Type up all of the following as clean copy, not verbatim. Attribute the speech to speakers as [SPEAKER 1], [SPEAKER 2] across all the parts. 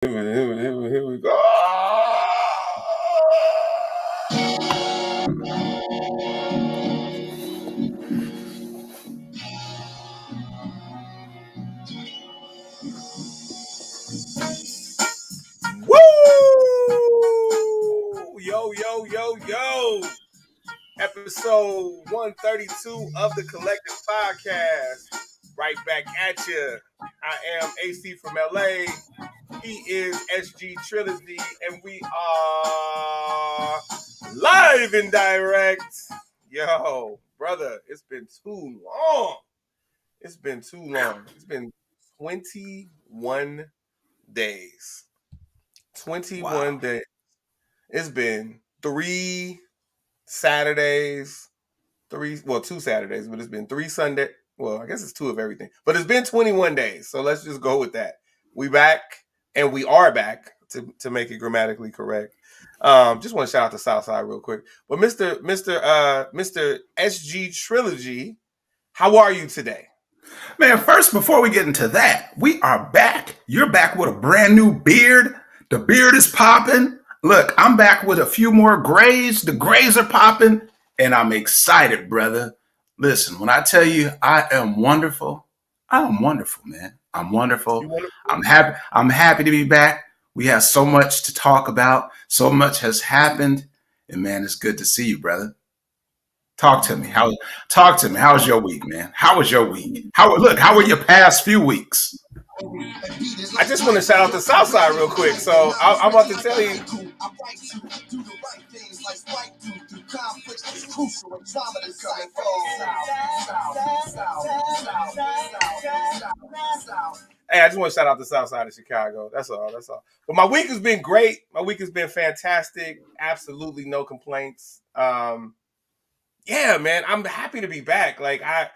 [SPEAKER 1] Here we go. Woo! Yo. Episode 132 of the Collective Podcast. Right back at you. I am AC from LA. He is SG Trilogy, and we are live and direct. Yo, brother, it's been too long. It's been 21 days. 21 days. It's been 2 Saturdays, but it's been 3 Sunday. Well, I guess it's 2 of everything, but it's been 21 days. So let's just go with that. We back, and we are back to make it grammatically correct. Just want to shout out to Southside real quick. But Mr. SG Trilogy, how are you today?
[SPEAKER 2] Man, first, before we get into that, we are back. You're back with a brand new beard. The beard is popping. Look, I'm back with a few more grays. The grays are popping, and I'm excited, brother. Listen, when I tell you I am wonderful, man. I'm wonderful. I'm happy to be back. We have so much to talk about. So much has happened, and man, it's good to see you, brother. Talk to me. How was your week, man? How was your week? How were your past few weeks?
[SPEAKER 1] I just want to shout out to Southside real quick. So I'm about to tell you. Hey, I just want to shout out to Southside of Chicago. That's all. But my week has been great. My week has been fantastic. Absolutely no complaints. Yeah, man, I'm happy to be back. Like I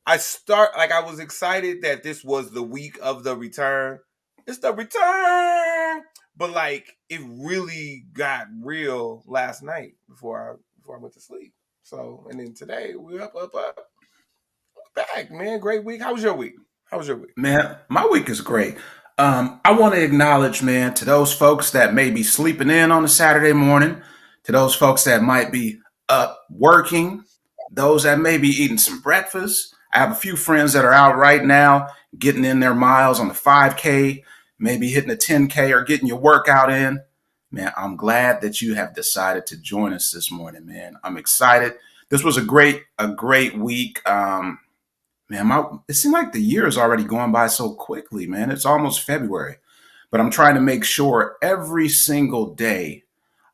[SPEAKER 1] was excited that this was the week of the return. It's the return. But like it really got real last night before I went to sleep. So, and then today we're up. Back, man. Great week. How was your week?
[SPEAKER 2] Man, my week is great. I want to acknowledge, man, to those folks that may be sleeping in on a Saturday morning, to those folks that might be up working, those that may be eating some breakfast. I have a few friends that are out right now getting in their miles on the 5K, maybe hitting a 10K or getting your workout in. Man, I'm glad that you have decided to join us this morning, man. I'm excited. This was a great week. Man, it seemed like the year is already going by so quickly, man. It's almost February, but I'm trying to make sure every single day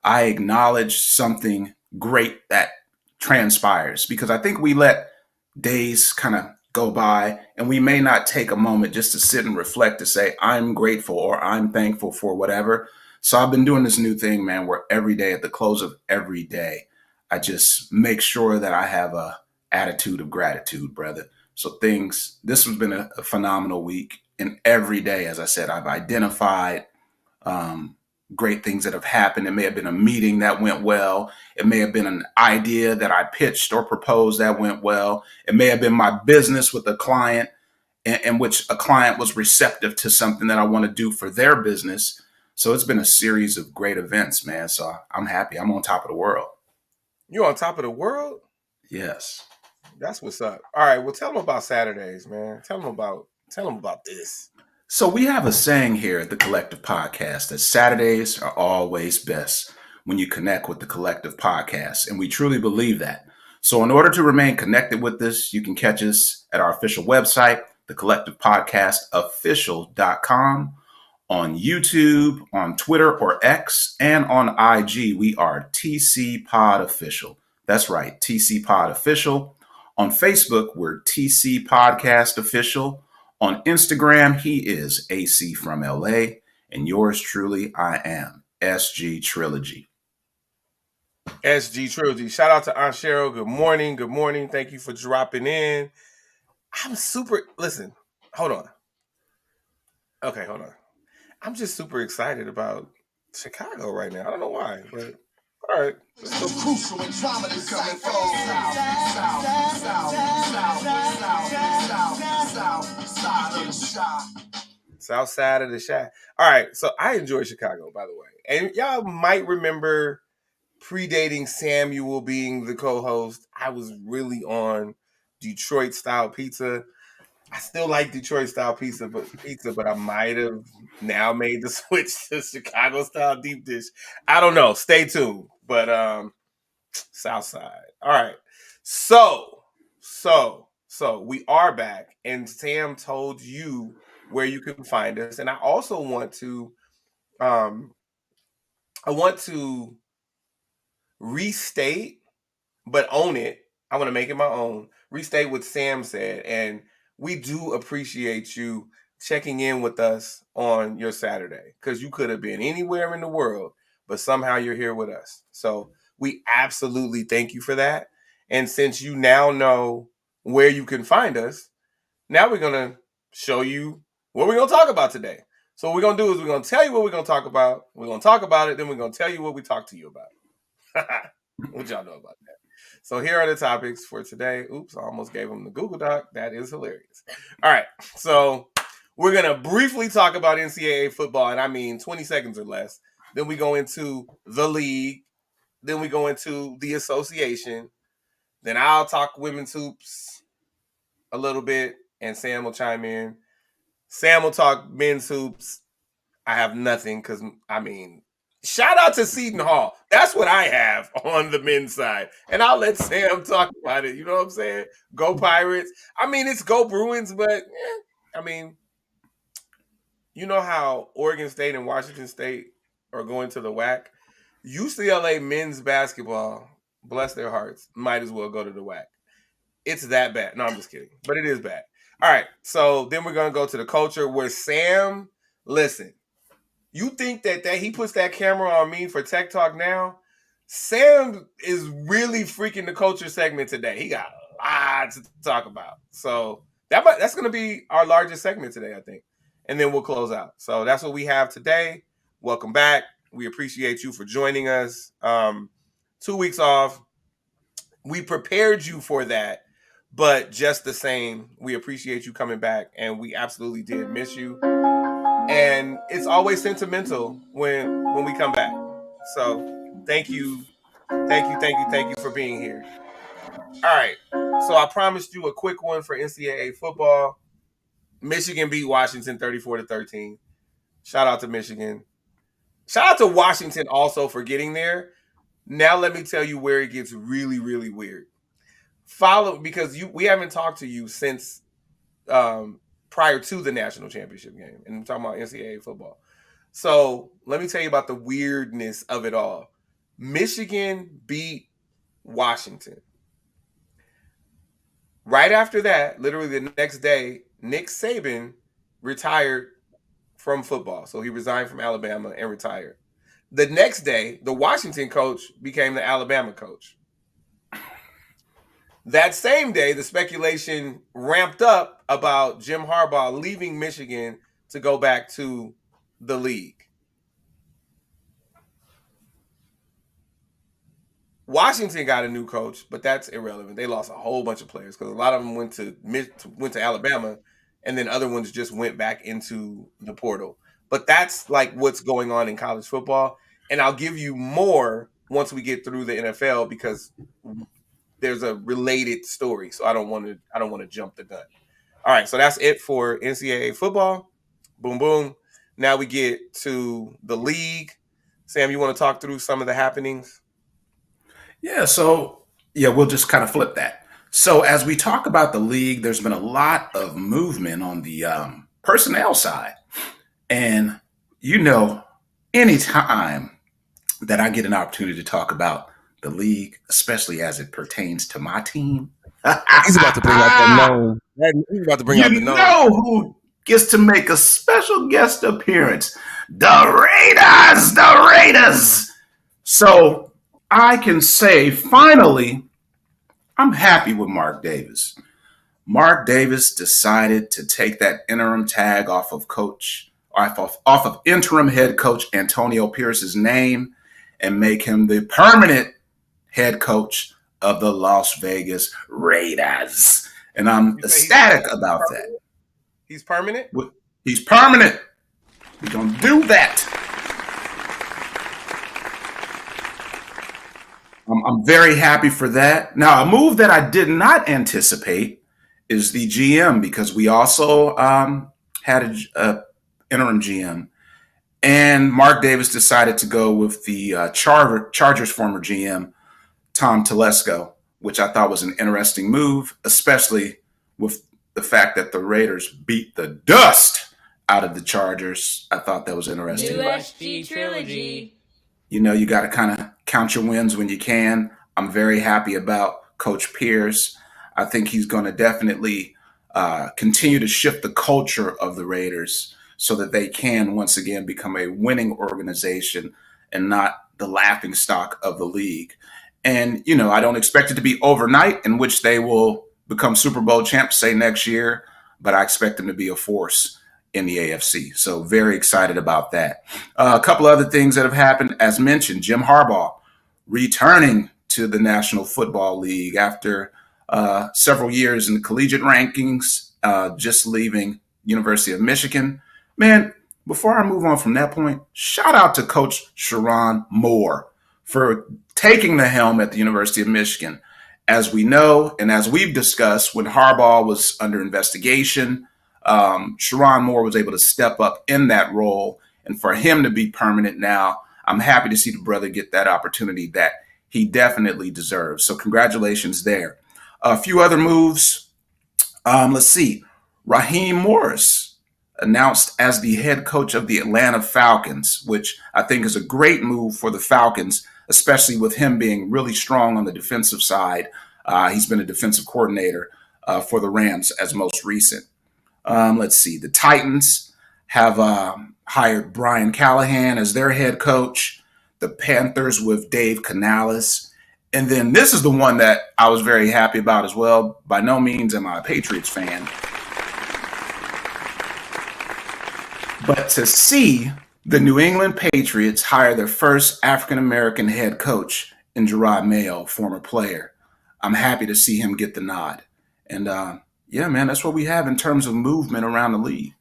[SPEAKER 2] I acknowledge something great that transpires, because I think we let days kind of go by and we may not take a moment just to sit and reflect to say, I'm grateful or I'm thankful for whatever. So I've been doing this new thing, man, where every day at the close of every day, I just make sure that I have a attitude of gratitude, brother. So this has been a phenomenal week. And every day, as I said, I've identified great things that have happened. It may have been a meeting that went well. It may have been an idea that I pitched or proposed that went well. It may have been my business with a client in which a client was receptive to something that I want to do for their business. So it's been a series of great events, man. So I'm happy. I'm on top of the world.
[SPEAKER 1] You on top of the world?
[SPEAKER 2] Yes.
[SPEAKER 1] That's what's up. All right. Well, tell them about Saturdays, man. Tell them about this.
[SPEAKER 2] So we have a saying here at the Collective Podcast that Saturdays are always best when you connect with the Collective Podcast. And we truly believe that. So in order to remain connected with us, you can catch us at our official website, thecollectivepodcastofficial.com, on YouTube, on Twitter or X, and on IG. We are TC Pod Official. That's right, TC Pod Official. On Facebook, we're TC Podcast Official. On Instagram, he is AC from LA. And yours truly, I am SG Trilogy.
[SPEAKER 1] SG Trilogy. Shout out to Aunt Cheryl. Good morning. Thank you for dropping in. Listen, hold on. Okay, hold on. I'm just super excited about Chicago right now. I don't know why, but all right. South side of the shack. All right, so I enjoy Chicago, by the way, and y'all might remember predating Samuel being the co-host. I was really on Detroit style pizza. I still like Detroit style pizza, but I might have now made the switch to Chicago style deep dish. I don't know. Stay tuned. But South Side. All right. So we are back, and Sam told you where you can find us, and I also um want to restate but own it. I want to make it my own. Restate what Sam said, and we do appreciate you checking in with us on your Saturday because you could have been anywhere in the world, but somehow you're here with us. So we absolutely thank you for that. And since you now know where you can find us, now we're gonna show you what we're gonna talk about today. So what we're gonna do is we're gonna tell you what we're gonna talk about. We're gonna talk about it, then we're gonna tell you what we talked to you about. What y'all know about that? So here are the topics for today. Oops, I almost gave them the Google Doc. That is hilarious. All right, so we're gonna briefly talk about NCAA football, and I mean 20 seconds or less. Then we go into the league. Then we go into the association. Then I'll talk women's hoops a little bit, and Sam will chime in. Sam will talk men's hoops. I have nothing because, I mean, shout out to Seton Hall. That's what I have on the men's side. And I'll let Sam talk about it. You know what I'm saying? Go Pirates. I mean, it's go Bruins, but I mean, you know how Oregon State and Washington State are going to the WAC? UCLA men's basketball, bless their hearts, might as well go to the WAC. It's that bad. No, I'm just kidding. But it is bad. All right. So then we're going to go to the culture where Sam, listen, you think that he puts that camera on me for Tech Talk now? Sam is really freaking the culture segment today. He got a lot to talk about. So that's going to be our largest segment today, I think. And then we'll close out. So that's what we have today. Welcome back. We appreciate you for joining us. 2 weeks off. We prepared you for that. But just the same, we appreciate you coming back. And we absolutely did miss you. And it's always sentimental when we come back. So thank you for being here. All right. So I promised you a quick one for NCAA football. Michigan beat Washington 34-13. Shout out to Michigan. Shout out to Washington also for getting there. Now let me tell you where it gets really, really weird. Because we haven't talked to you since prior to the national championship game, and I'm talking about NCAA football. So let me tell you about the weirdness of it all. Michigan beat Washington. Right after that, literally the next day, Nick Saban retired from football. So he resigned from Alabama and retired. The next day, the Washington coach became the Alabama coach. That same day, the speculation ramped up about Jim Harbaugh leaving Michigan to go back to the league. Washington got a new coach, but that's irrelevant. They lost a whole bunch of players because a lot of them went to Alabama, and then other ones just went back into the portal. But that's like what's going on in college football, and I'll give you more once we get through the NFL because there's a related story. So I don't want to jump the gun. All right, so that's it for NCAA football. Boom, boom. Now we get to the league. Sam, you want to talk through some of the happenings?
[SPEAKER 2] Yeah, so we'll just kind of flip that. So as we talk about the league, there's been a lot of movement on the personnel side. And anytime that I get an opportunity to talk about the league, especially as it pertains to my team,
[SPEAKER 1] he's about to bring out the known. He's about to bring out the known.
[SPEAKER 2] You know who gets to make a special guest appearance? The Raiders. So I can say, finally, I'm happy with Mark Davis. Mark Davis decided to take that interim tag off of interim head coach Antonio Pierce's name and make him the permanent head coach of the Las Vegas Raiders. And I'm ecstatic about that.
[SPEAKER 1] He's permanent?
[SPEAKER 2] He's permanent. We're going to do that. I'm very happy for that. Now, a move that I did not anticipate is the GM, because we also had a interim GM, and Mark Davis decided to go with the Chargers former GM, Tom Telesco, which I thought was an interesting move, especially with the fact that the Raiders beat the dust out of the Chargers. I thought that was interesting.
[SPEAKER 3] New SG trilogy.
[SPEAKER 2] You know, you got to kind of count your wins when you can. I'm very happy about Coach Pierce. I think he's going to definitely continue to shift the culture of the Raiders so that they can once again become a winning organization and not the laughing stock of the league. And, you know, I don't expect it to be overnight in which they will become Super Bowl champs, say next year, but I expect them to be a force in the AFC. So very excited about that. A couple other things that have happened. As mentioned, Jim Harbaugh returning to the National Football League after several years in the collegiate rankings, just leaving University of Michigan. Man, before I move on from that point, shout out to Coach Sharon Moore for taking the helm at the University of Michigan. As we know, and as we've discussed, when Harbaugh was under investigation, Sharon Moore was able to step up in that role. And for him to be permanent now, I'm happy to see the brother get that opportunity that he definitely deserves. So congratulations there. A few other moves. Let's see. Raheem Morris announced as the head coach of the Atlanta Falcons, which I think is a great move for the Falcons, especially with him being really strong on the defensive side. He's been a defensive coordinator for the Rams as most recent. Let's see. The Titans have hired Brian Callahan as their head coach. The Panthers with Dave Canales. And then this is the one that I was very happy about as well. By no means am I a Patriots fan. But to see the New England Patriots hire their first African-American head coach in Gerard Mayo, former player, I'm happy to see him get the nod. And yeah, man, that's what we have in terms of movement around the league.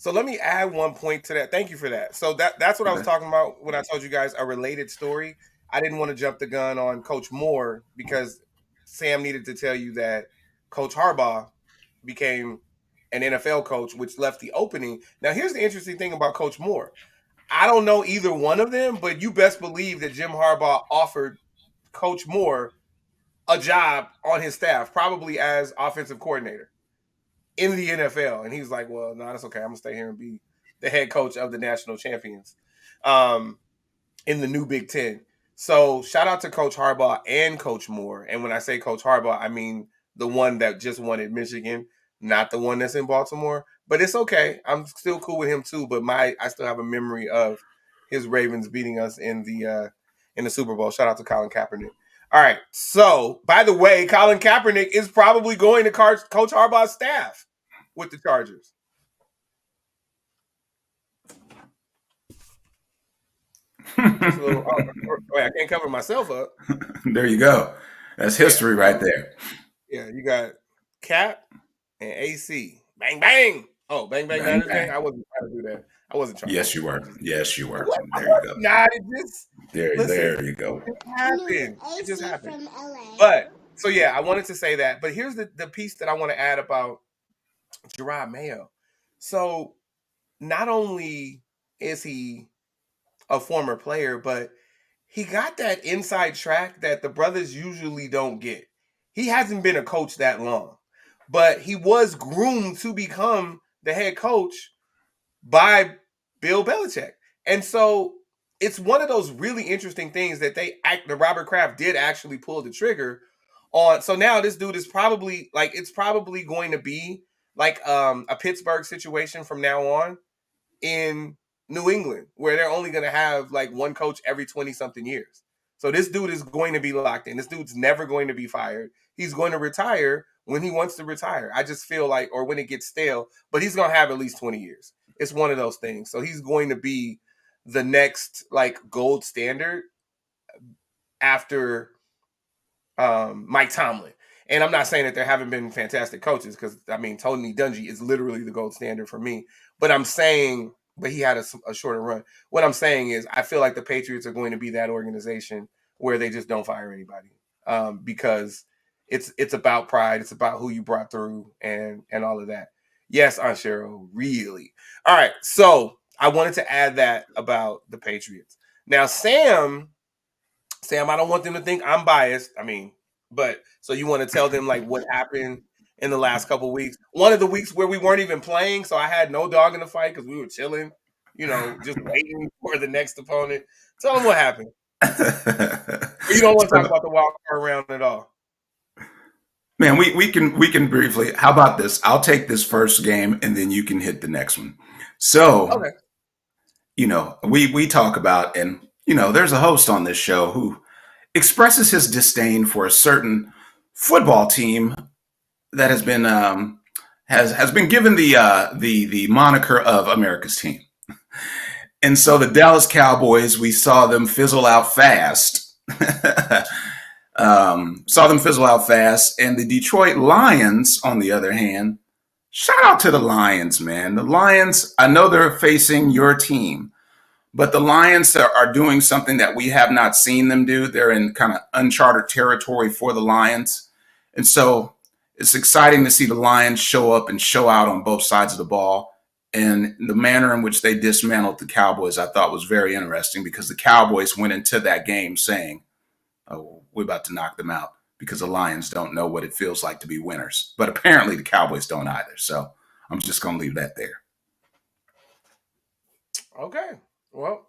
[SPEAKER 1] So let me add one point to that. Thank you for that. So that's what I was talking about when I told you guys a related story. I didn't want to jump the gun on Coach Moore because Sam needed to tell you that Coach Harbaugh became an NFL coach, which left the opening. Now, here's the interesting thing about Coach Moore. I don't know either one of them, but you best believe that Jim Harbaugh offered Coach Moore a job on his staff, probably as offensive coordinator in the NFL. And he's like, well, no, that's okay. I'm going to stay here and be the head coach of the national champions in the new Big Ten. So shout out to Coach Harbaugh and Coach Moore. And when I say Coach Harbaugh, I mean the one that just won at Michigan, not the one that's in Baltimore. But it's okay. I'm still cool with him too. But I still have a memory of his Ravens beating us in the Super Bowl. Shout out to Colin Kaepernick. All right. So, by the way, Colin Kaepernick is probably going to Coach Harbaugh's staff with the Chargers. I can't cover myself up.
[SPEAKER 2] There you go. That's history right there.
[SPEAKER 1] Yeah, you got Cap and AC. Bang, bang. Oh, bang, bang, bang, bang. I wasn't trying to do that. I wasn't trying.
[SPEAKER 2] Yes, you were. Yes, you were.
[SPEAKER 1] What?
[SPEAKER 2] There you go.
[SPEAKER 1] Not it just.
[SPEAKER 2] There you go.
[SPEAKER 1] It happened. It just happened. But so yeah, I wanted to say that. But here's the piece that I want to add about Gerard Mayo. So not only is he a former player, but he got that inside track that the brothers usually don't get. He hasn't been a coach that long, but he was groomed to become the head coach by Bill Belichick. And so it's one of those really interesting things that the Robert Kraft did actually pull the trigger on. So now this dude is probably it's probably going to be like a Pittsburgh situation from now on in New England, where they're only going to have like one coach every 20 something years. So this dude is going to be locked in. This dude's never going to be fired. He's going to retire when he wants to retire. I just feel like, or when it gets stale, but he's going to have at least 20 years. It's one of those things. So he's going to be the next like gold standard after Mike Tomlin. And I'm not saying that there haven't been fantastic coaches, because I mean Tony Dungy is literally the gold standard for me. But I'm saying, but he had a shorter run. What I'm saying is, I feel like the Patriots are going to be that organization where they just don't fire anybody, because it's about pride, it's about who you brought through, and all of that. Yes, Aunt Cheryl, really. All right, so I wanted to add that about the Patriots. Now, Sam, I don't want them to think I'm biased. I mean, but so you want to tell them like what happened in the last couple of weeks? One of the weeks where we weren't even playing, so I had no dog in the fight because we were chilling, just waiting for the next opponent. Tell them what happened. Or you don't want to talk about the wild card round at all?
[SPEAKER 2] Man, we can briefly. How about this? I'll take this first game, and then you can hit the next one. So,
[SPEAKER 1] Okay.
[SPEAKER 2] we talk about, and there's a host on this show who expresses his disdain for a certain football team that has been has been given the moniker of America's team. And so the Dallas Cowboys, we saw them fizzle out fast. And the Detroit Lions, on the other hand, shout out to the Lions, man. The Lions, I know they're facing your team, but the Lions are doing something that we have not seen them do. They're in kind of uncharted territory for the Lions. And so it's exciting to see the Lions show up and show out on both sides of the ball. And the manner in which they dismantled the Cowboys, I thought was very interesting, because the Cowboys went into that game saying, oh, we're about to knock them out, because the Lions don't know what it feels like to be winners. But apparently the Cowboys don't either. So I'm just going to leave that there.
[SPEAKER 1] Okay. Well,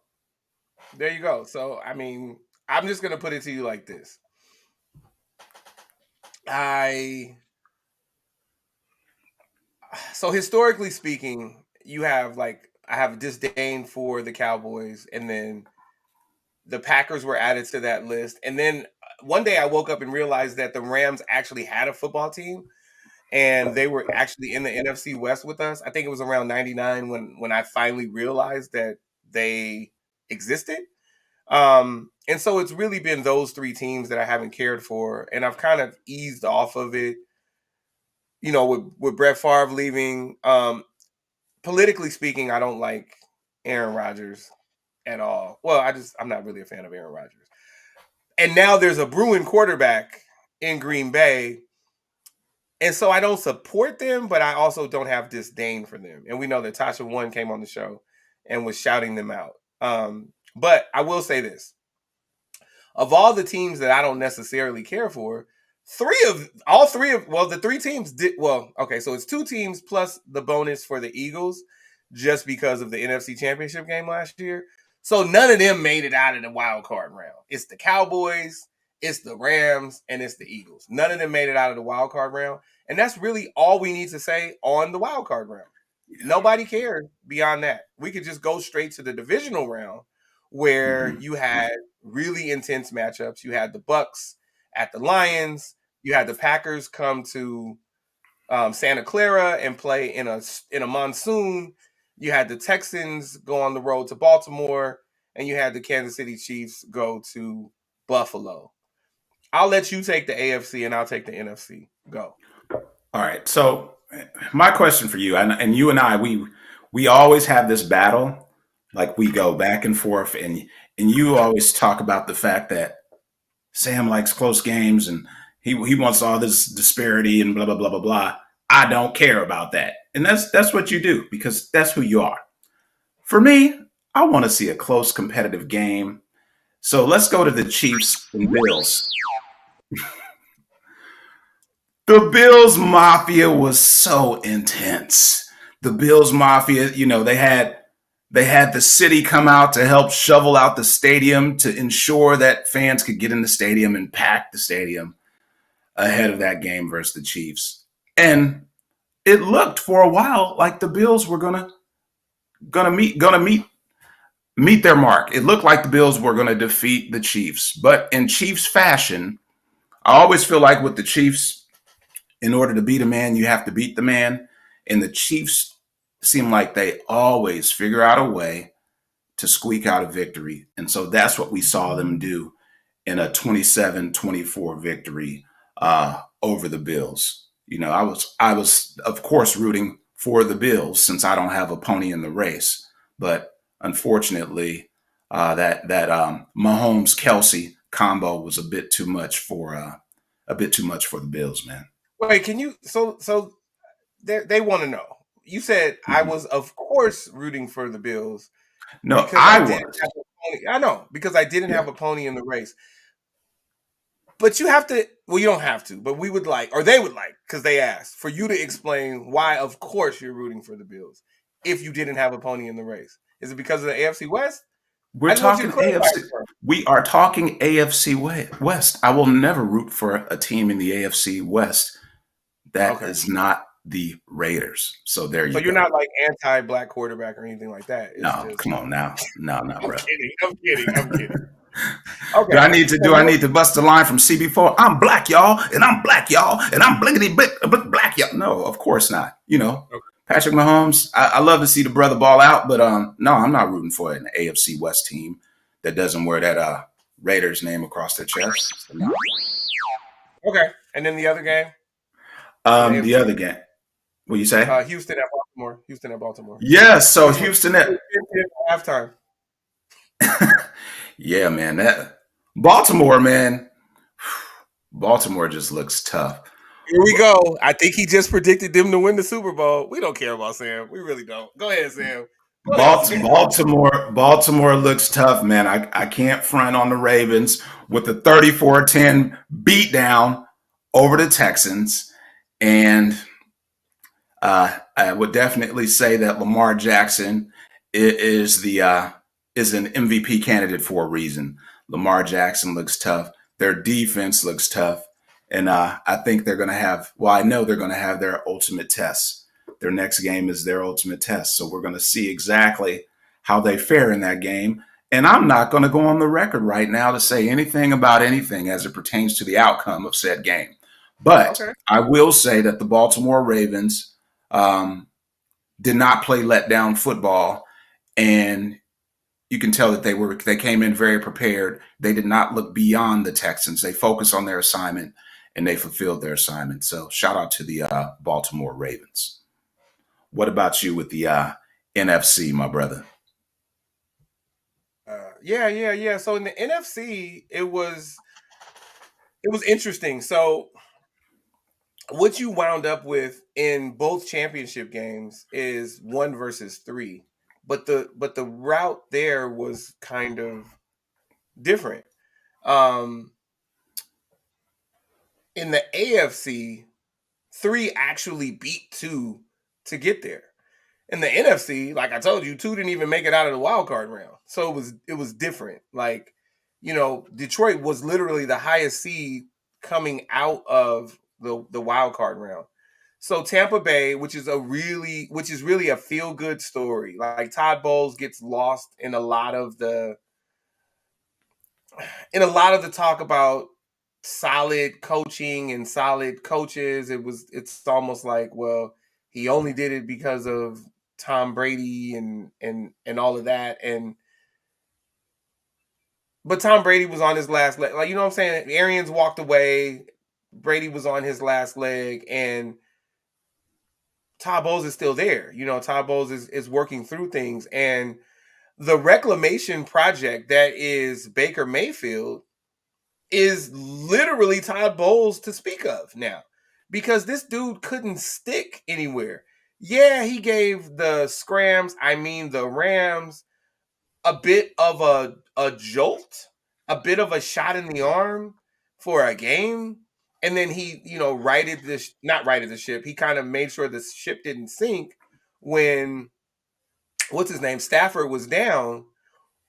[SPEAKER 1] there you go. So, I mean, I'm just going to put it to you like this. So historically speaking, I have disdain for the Cowboys, and then the Packers were added to that list. And then one day I woke up and realized that the Rams actually had a football team, and they were actually in the NFC West with us. I think it was around 99 when I finally realized that they existed. And so it's really been those three teams that I haven't cared for, and I've kind of eased off of it. With Brett Favre leaving, politically speaking, I don't like Aaron Rodgers at all. Well, I'm not really a fan of Aaron Rodgers. And now there's a Bruin quarterback in Green Bay. And so I don't support them, but I also don't have disdain for them. And we know that Tasha One came on the show and was shouting them out. But I will say this. Of all the teams that I don't necessarily care for, the three teams did well. Okay, so it's two teams plus the bonus for the Eagles, just because of the NFC Championship game last year. So none of them made it out of the wild card round. It's the Cowboys, it's the Rams, and it's the Eagles. None of them made it out of the wild card round. And that's really all we need to say on the wild card round. Nobody cares beyond that. We could just go straight to the divisional round, where you had really intense matchups. You had the Bucks at the Lions. You had the Packers come to Santa Clara and play in a monsoon. You had the Texans go on the road to Baltimore, and you had the Kansas City Chiefs go to Buffalo. I'll let you take the AFC, and I'll take the NFC. Go.
[SPEAKER 2] All right. So my question for you, and you and I, we always have this battle. Like, we go back and forth, and you always talk about the fact that Sam likes close games, and he wants all this disparity and blah blah blah blah blah. I don't care about that, and that's what you do, because that's who you are. For me, I want to see a close, competitive game. So let's go to the Chiefs and Bills. The Bills Mafia was so intense. The Bills Mafia, they had the city come out to help shovel out the stadium to ensure that fans could get in the stadium and pack the stadium ahead of that game versus the Chiefs. And it looked for a while like the Bills were gonna meet their mark. It looked like the Bills were gonna defeat the Chiefs. But in Chiefs fashion, I always feel like with the Chiefs, in order to beat a man, you have to beat the man. And the Chiefs seem like they always figure out a way to squeak out a victory. And so that's what we saw them do in a 27-24 victory over the Bills. I was of course rooting for the Bills since I don't have a pony in the race, but unfortunately, that Mahomes Kelsey combo was a bit too much for the Bills, man.
[SPEAKER 1] Wait, can you? So they want to know. You said I
[SPEAKER 2] Mhm.
[SPEAKER 1] was, of course, rooting for the Bills
[SPEAKER 2] No,
[SPEAKER 1] because I
[SPEAKER 2] I
[SPEAKER 1] didn't
[SPEAKER 2] was.
[SPEAKER 1] have a pony. I know because I didn't
[SPEAKER 2] Yeah.
[SPEAKER 1] have a pony in the race. But you have to. Well, you don't have to. But we would like, or they would like, because they asked for you to explain why, of course, you're rooting for the Bills if you didn't have a pony in the race. Is it because of the AFC West?
[SPEAKER 2] We're
[SPEAKER 1] I just want you to
[SPEAKER 2] talking
[SPEAKER 1] clarify it
[SPEAKER 2] AFC.
[SPEAKER 1] for me.
[SPEAKER 2] We are talking AFC West. I will never root for a team in the AFC West that
[SPEAKER 1] Okay.
[SPEAKER 2] is not the Raiders. So there
[SPEAKER 1] So
[SPEAKER 2] you
[SPEAKER 1] you're
[SPEAKER 2] go.
[SPEAKER 1] not like anti-black quarterback or anything like that. It's
[SPEAKER 2] No,
[SPEAKER 1] just
[SPEAKER 2] come on now. No, no,
[SPEAKER 1] I'm
[SPEAKER 2] bro.
[SPEAKER 1] kidding. I'm kidding. I'm kidding.
[SPEAKER 2] Do
[SPEAKER 1] Okay.
[SPEAKER 2] I need to
[SPEAKER 1] So
[SPEAKER 2] do I need to bust the line from CB4? I'm black, y'all, and I'm black, y'all, and I'm blinkety black, y'all. No, of course not.
[SPEAKER 1] okay.
[SPEAKER 2] Patrick Mahomes. I love to see the brother ball out, but no, I'm not rooting for an AFC West team that doesn't wear that Raiders name across their chest. No.
[SPEAKER 1] Okay. And then the other game for the
[SPEAKER 2] The
[SPEAKER 1] AFC,
[SPEAKER 2] other game. What you say?
[SPEAKER 1] Houston at Baltimore. Houston at Baltimore.
[SPEAKER 2] Yes. So
[SPEAKER 1] This was
[SPEAKER 2] Houston.
[SPEAKER 1] 10-10 halftime.
[SPEAKER 2] Yeah, man. That Baltimore, man. Baltimore just looks tough.
[SPEAKER 1] Here we go. I think he just predicted them to win the Super Bowl. We don't care about Sam. We really don't. Go ahead, Sam. Go ahead, Sam.
[SPEAKER 2] Baltimore looks tough, man. I can't front on the Ravens with the 34-10 beatdown over the Texans. And I would definitely say that Lamar Jackson is an MVP candidate for a reason. Lamar Jackson looks tough. Their defense looks tough. And I think they're going to have, well, I know they're going to have their ultimate test. Their next game is their ultimate test. So we're going to see exactly how they fare in that game. And I'm not going to go on the record right now to say anything about anything as it pertains to the outcome of said game. But
[SPEAKER 1] Okay.
[SPEAKER 2] I will say that the Baltimore Ravens did not play letdown football, and you can tell that they came in very prepared. They did not look beyond the Texans. They focused on their assignment and they fulfilled their assignment. So shout out to the Baltimore Ravens. What about you with the NFC, my brother?
[SPEAKER 1] Yeah. So in the NFC, it was interesting. So what you wound up with in both championship games is 1 versus 3, but the route there was kind of different. Um, in the AFC, 3 actually beat 2 to get there. In the NFC, like I told you, 2 didn't even make it out of the wild card round. So it was different. Like, Detroit was literally the highest seed coming out of the wild card round. So Tampa Bay, which is really a feel good story. Like Todd Bowles gets lost in a lot of the talk about solid coaching and solid coaches. It's almost like, well, he only did it because of Tom Brady and all of that. But Tom Brady was on his last leg. Like, you know what I'm saying? Arians walked away. Brady was on his last leg, and Todd Bowles is still there. Todd Bowles is working through things. And the reclamation project that is Baker Mayfield is literally Todd Bowles to speak of now, because this dude couldn't stick anywhere. Yeah, he gave the the Rams, a bit of a jolt, a bit of a shot in the arm for a game. And then he, not righted the ship. He kind of made sure the ship didn't sink when, what's his name, Stafford was down.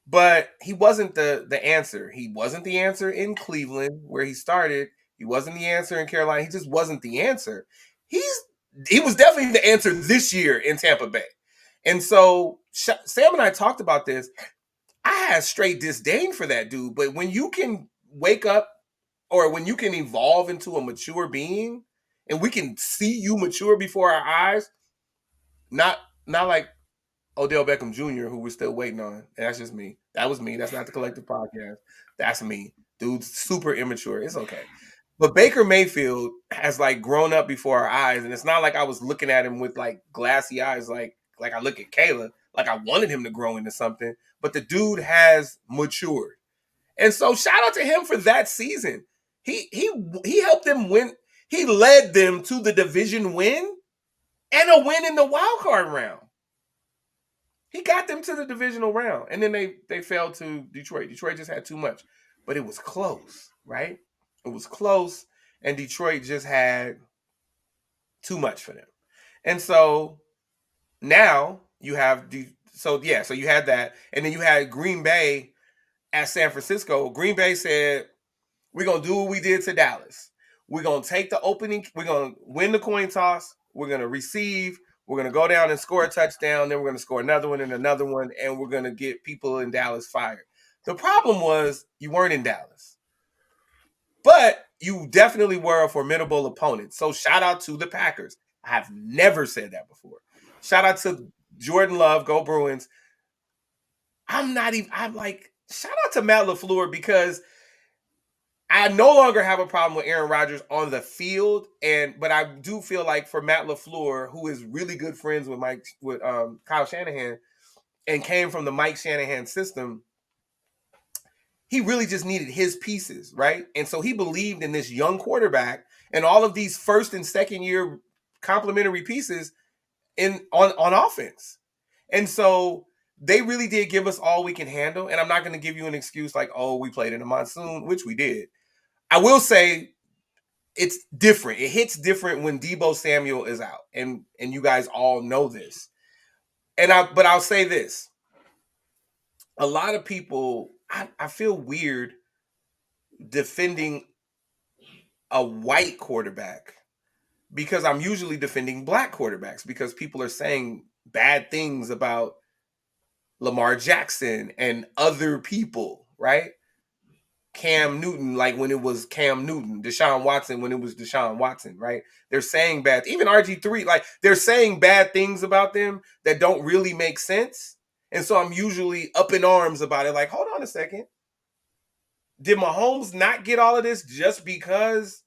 [SPEAKER 1] But he wasn't the answer. He wasn't the answer in Cleveland where he started. He wasn't the answer in Carolina. He just wasn't the answer. He was definitely the answer this year in Tampa Bay. And so Sam and I talked about this. I had straight disdain for that dude. But when you can wake up, or when you can evolve into a mature being, and we can see you mature before our eyes, not like Odell Beckham Jr., who we're still waiting on. And that's just me. That was me. That's not the collective podcast. That's me. Dude's super immature. It's okay. But Baker Mayfield has like grown up before our eyes, and it's not like I was looking at him with like glassy eyes, like I look at Kayla, like I wanted him to grow into something. But the dude has matured, and so shout out to him for that season. He helped them win. He led them to the division win and a win in the wild card round. He got them to the divisional round, and then they fell to Detroit. Detroit just had too much, but it was close, right? It was close, and Detroit just had too much for them. And so now you have so you had that, and then you had Green Bay at San Francisco. Green Bay said, "We're gonna do what we did to Dallas. We're gonna take the opening. We're gonna win the coin toss. We're gonna receive. We're gonna go down and score a touchdown. Then we're gonna score another one and another one, and we're gonna get people in Dallas fired." The problem was you weren't in Dallas. But you definitely were a formidable opponent. So shout out to the Packers. I have never said that before. Shout out to Jordan Love, go Bruins. I'm like, shout out to Matt LaFleur, because I no longer have a problem with Aaron Rodgers on the field. But I do feel like for Matt LaFleur, who is really good friends with Kyle Shanahan and came from the Mike Shanahan system, he really just needed his pieces, right? And so he believed in this young quarterback and all of these first and second year complementary pieces on offense. And so they really did give us all we can handle. And I'm not going to give you an excuse like, oh, we played in a monsoon, which we did. I will say it's different. It hits different when Deebo Samuel is out. And you guys all know this. But I'll say this. A lot of people, I feel weird defending a white quarterback because I'm usually defending black quarterbacks because people are saying bad things about Lamar Jackson and other people, right? Cam Newton, like when it was Cam Newton, Deshaun Watson when it was Deshaun Watson, right? They're saying bad, even RG3, like they're saying bad things about them that don't really make sense. And so I'm usually up in arms about it. Like, hold on a second. Did Mahomes not get all of this just because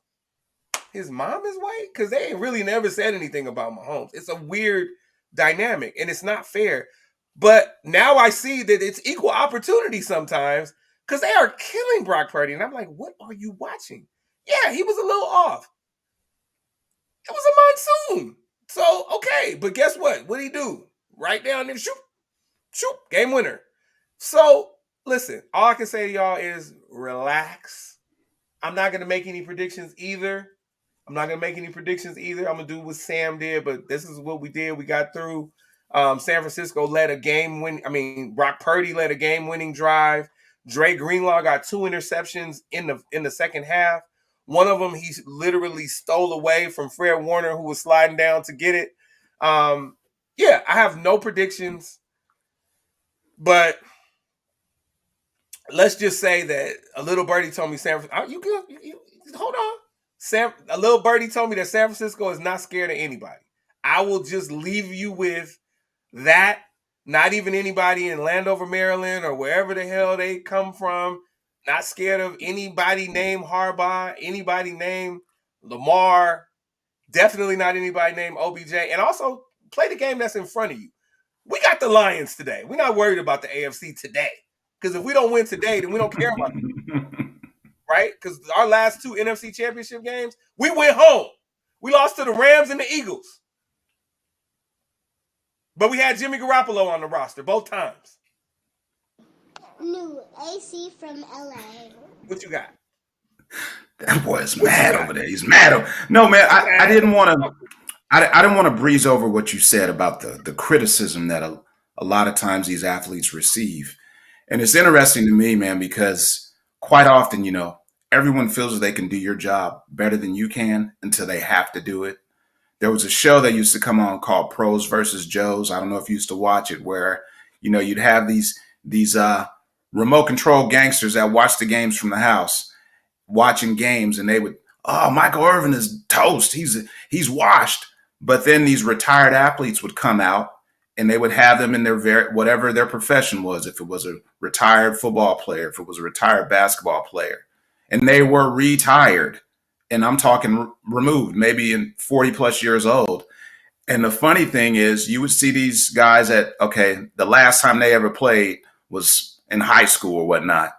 [SPEAKER 1] his mom is white? Because they ain't really never said anything about Mahomes. It's a weird dynamic, and it's not fair. But now I see that it's equal opportunity sometimes because they are killing Brock Purdy. And I'm like, what are you watching? Yeah, he was a little off. It was a monsoon. So, okay. But guess what? What'd he do? Right down there, shoot, game winner. So, listen, all I can say to y'all is relax. I'm not going to make any predictions either. I'm going to do what Sam did, but this is what we did. We got through. San Francisco led a game win. Brock Purdy led a game-winning drive. Dre Greenlaw got 2 interceptions in the second half. One of them he literally stole away from Fred Warner, who was sliding down to get it. I have no predictions, but let's just say that a little birdie told me hold on. A little birdie told me that San Francisco is not scared of anybody. I will just leave you with that. Not even anybody in Landover, Maryland, or wherever the hell they come from. Not scared of anybody named Harbaugh, anybody named Lamar. Definitely not anybody named OBJ. And also, play the game that's in front of you. We got the Lions today. We're not worried about the AFC today. Because if we don't win today, then we don't care about it. Right? Because our last 2 NFC championship games, we went home. We lost to the Rams and the Eagles. But we had Jimmy Garoppolo on the roster both times.
[SPEAKER 4] New AC from LA.
[SPEAKER 1] What you got?
[SPEAKER 2] That boy is mad over there. He's mad. No, man, I didn't want to. I didn't want to breeze over what you said about the criticism that a lot of times these athletes receive. And it's interesting to me, man, because quite often, everyone feels that they can do your job better than you can until they have to do it. There was a show that used to come on called Pros versus Joes. I don't know if you used to watch it, where, you'd have these remote control gangsters that watch the games from the house, watching games, and they would, oh, Michael Irvin is toast. He's washed. But then these retired athletes would come out and they would have them in their whatever their profession was, if it was a retired football player, if it was a retired basketball player, and they were retired. and I'm talking removed, maybe in 40 plus years old. And the funny thing is, you would see these guys at, okay, the last time they ever played was in high school or whatnot,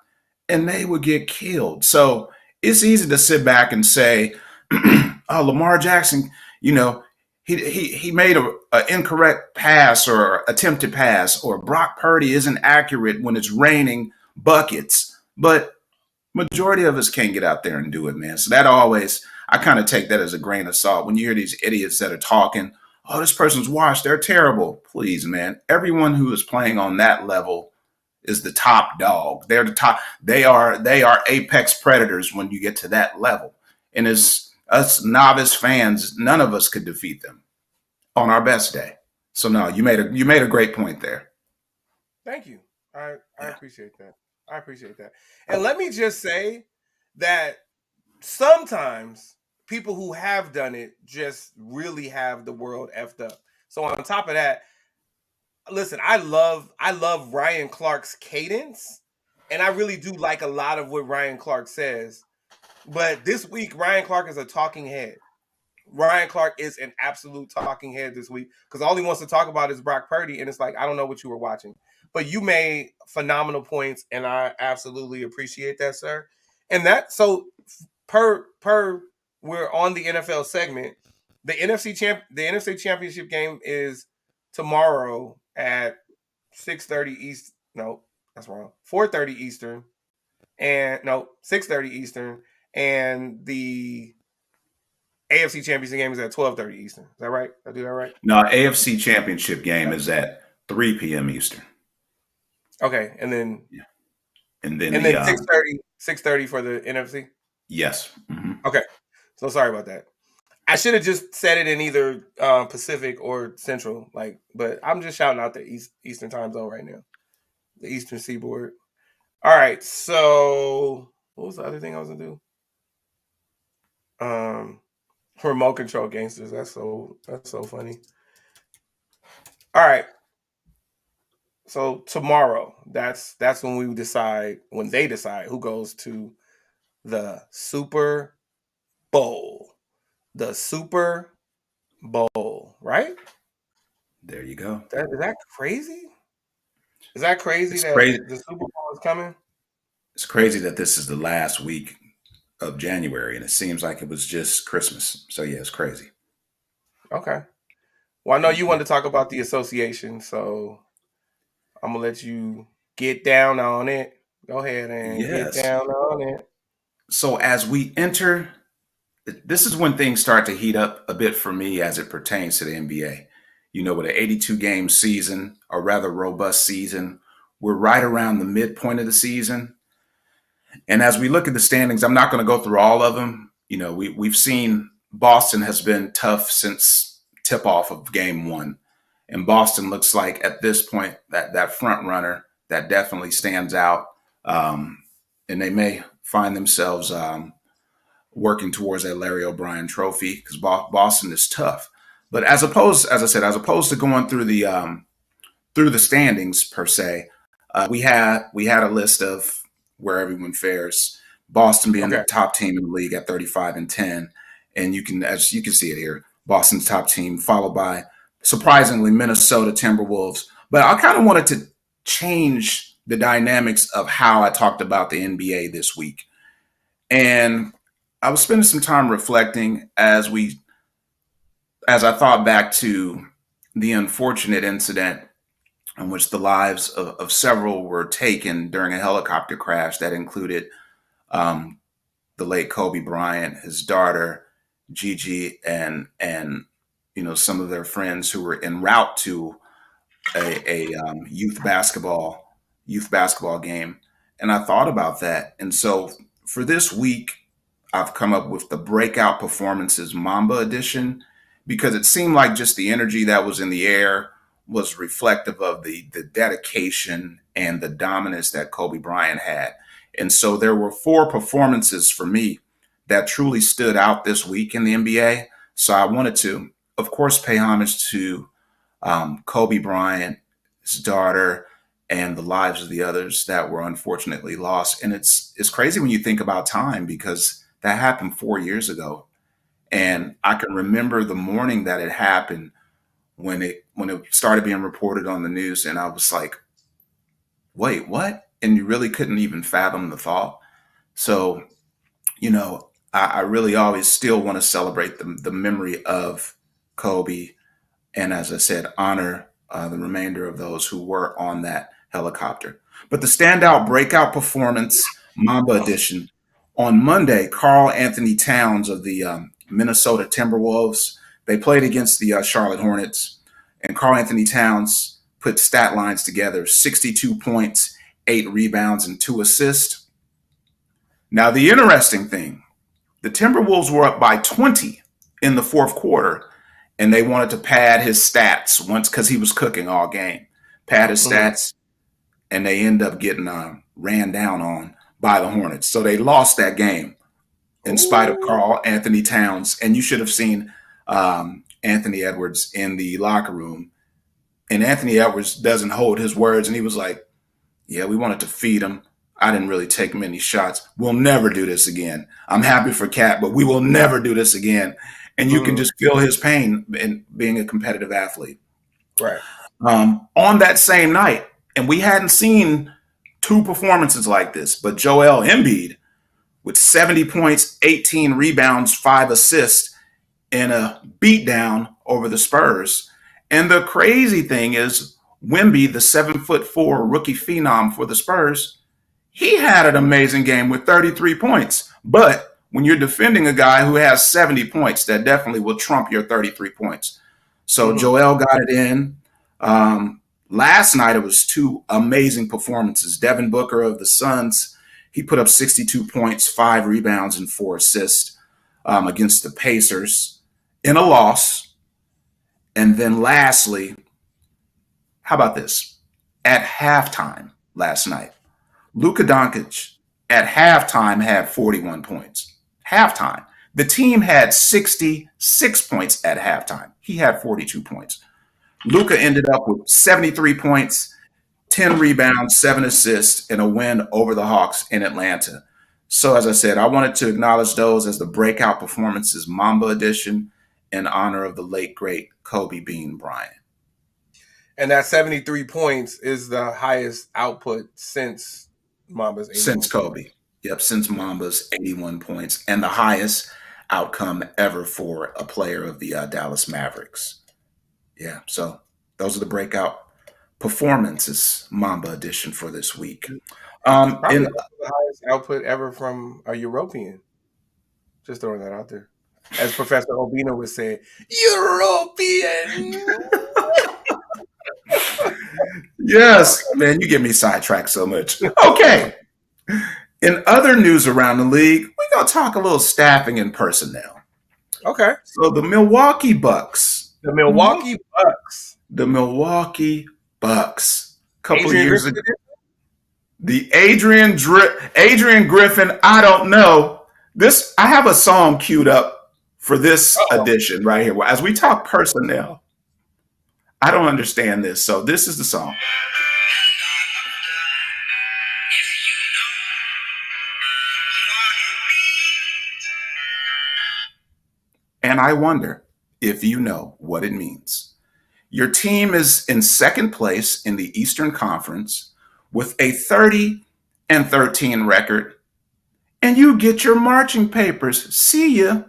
[SPEAKER 2] and they would get killed. So it's easy to sit back and say, oh, Lamar Jackson, you know, he made a incorrect pass or attempted pass, or Brock Purdy isn't accurate when it's raining buckets. But majority of us can't get out there and do it, man. So that always, I kind of take that as a grain of salt. When you hear these idiots that are talking, oh, this person's washed, they're terrible. Please, man. Everyone who is playing on that level is the top dog. They're the top. They are apex predators when you get to that level. And as us novice fans, none of us could defeat them on our best day. So no, you made a great point there.
[SPEAKER 1] Thank you. I appreciate that. I appreciate that. And let me just say that sometimes people who have done it just really have the world effed up. So on top of that, listen, I love Ryan Clark's cadence, and I really do like a lot of what Ryan Clark says. But this week, Ryan Clark is a talking head. Ryan Clark is an absolute talking head this week because all he wants to talk about is Brock Purdy, and it's like, I don't know what you were watching. But you made phenomenal points, and I absolutely appreciate that, sir. And that, so per we're on the NFL segment. The NFC Championship game is tomorrow at 6:30 East. No, that's wrong. 4:30 Eastern, and no, 6:30 Eastern, and the AFC Championship game is at 12:30 Eastern. Is that right? Did I do that right?
[SPEAKER 2] No, AFC Championship game is at 3 p.m. Eastern.
[SPEAKER 1] Okay, and then
[SPEAKER 2] and then
[SPEAKER 1] 6:30 for the NFC.
[SPEAKER 2] Yes. Mm-hmm.
[SPEAKER 1] Okay, so sorry about that. I should have just said it in either Pacific or Central, but I'm just shouting out the Eastern time zone right now, the Eastern Seaboard. All right, so what was the other thing I was gonna do? Remote control gangsters. That's so funny. All right. So tomorrow, that's when they decide who goes to the Super Bowl. The Super Bowl, right?
[SPEAKER 2] There you go.
[SPEAKER 1] Is that crazy? Is that crazy
[SPEAKER 2] Crazy.
[SPEAKER 1] The Super Bowl is coming?
[SPEAKER 2] It's crazy that this is the last week of January, and it seems like it was just Christmas. So yeah, it's crazy.
[SPEAKER 1] Okay. Well, I know you wanted to talk about the association, so I'm gonna let you get down on it. Go ahead and get down on it.
[SPEAKER 2] So as we enter, this is when things start to heat up a bit for me as it pertains to the NBA. You know, with an 82 game season, a rather robust season, we're right around the midpoint of the season. And as we look at the standings, I'm not going to go through all of them. You know, we've seen Boston has been tough since tip off of game one. And Boston looks like at this point that front runner that definitely stands out. And they may find themselves working towards that Larry O'Brien trophy because Boston is tough. But as opposed to going through the standings per se, we had a list of where everyone fares. Boston being the top team in the league at 35-10, and as you can see it here, Boston's top team, followed by surprisingly Minnesota Timberwolves. But I kind of wanted to change the dynamics of how I talked about the NBA this week, and I was spending some time reflecting as I thought back to the unfortunate incident in which the lives of several were taken during a helicopter crash that included the late Kobe Bryant, his daughter Gigi, and some of their friends who were en route to a youth basketball game. And I thought about that. And so for this week, I've come up with the Breakout Performances Mamba edition because it seemed like just the energy that was in the air was reflective of the dedication and the dominance that Kobe Bryant had. And so there were 4 performances for me that truly stood out this week in the NBA. So I wanted to, of course, pay homage to Kobe Bryant, his daughter, and the lives of the others that were unfortunately lost. And it's crazy when you think about time because That happened 4 years ago. And I can remember the morning that it happened when it started being reported on the news, and I was like, wait, what? And you really couldn't even fathom the thought. So, I really always still want to celebrate the memory of Kobe, and as I said, honor the remainder of those who were on that helicopter. But the standout breakout performance, Mamba edition, on Monday, Carl Anthony Towns of the Minnesota Timberwolves, they played against the Charlotte Hornets, and Carl Anthony Towns put stat lines together: 62 points, 8 rebounds, and 2 assists. Now, the interesting thing, the Timberwolves were up by 20 in the fourth quarter, and they wanted to pad his stats once because he was cooking all game. Pad his stats, and they end up getting ran down on by the Hornets. So they lost that game in spite of Carl Anthony Towns. And you should have seen Anthony Edwards in the locker room. And Anthony Edwards doesn't hold his words. And he was like, yeah, we wanted to feed him. I didn't really take many shots. We'll never do this again. I'm happy for Cat, but we will never do this again. And you can just feel his pain in being a competitive athlete.
[SPEAKER 1] Right.
[SPEAKER 2] On that same night, and we hadn't seen 2 performances like this, but Joel Embiid with 70 points, 18 rebounds, 5 assists in a beatdown over the Spurs. And the crazy thing is, Wemby, the 7'4" rookie phenom for the Spurs, he had an amazing game with 33 points. But when you're defending a guy who has 70 points, that definitely will trump your 33 points. So Joel got it in. Last night, it was 2 amazing performances. Devin Booker of the Suns, he put up 62 points, 5 rebounds, and 4 assists against the Pacers in a loss. And then lastly, how about this? At halftime last night, Luka Doncic at halftime had 41 points. Halftime. The team had 66 points at halftime. He had 42 points. Luka ended up with 73 points, 10 rebounds, 7 assists, and a win over the Hawks in Atlanta. So as I said, I wanted to acknowledge those as the breakout performances, Mamba edition, in honor of the late, great Kobe Bean Bryant.
[SPEAKER 1] And that 73 points is the highest output since Mamba's 81.
[SPEAKER 2] Since Kobe. Yep, since Mamba's 81 points, and the highest outcome ever for a player of the Dallas Mavericks. Yeah, so those are the breakout performances, Mamba edition for this week.
[SPEAKER 1] Probably the highest output ever from a European. Just throwing that out there. As Professor Obino would say, European.
[SPEAKER 2] Yes, man, you get me sidetracked so much. Okay. In other news around the league, we're going to talk a little staffing and personnel.
[SPEAKER 1] Okay.
[SPEAKER 2] So the Milwaukee Bucks.
[SPEAKER 1] The Milwaukee Bucks.
[SPEAKER 2] A couple of years ago. The Adrian Griffin, I don't know. I have a song queued up for this edition right here. As we talk personnel, I don't understand this. So this is the song. And I wonder if you know what it means. Your team is in second place in the Eastern Conference with a 30-13 record, and you get your marching papers. See ya.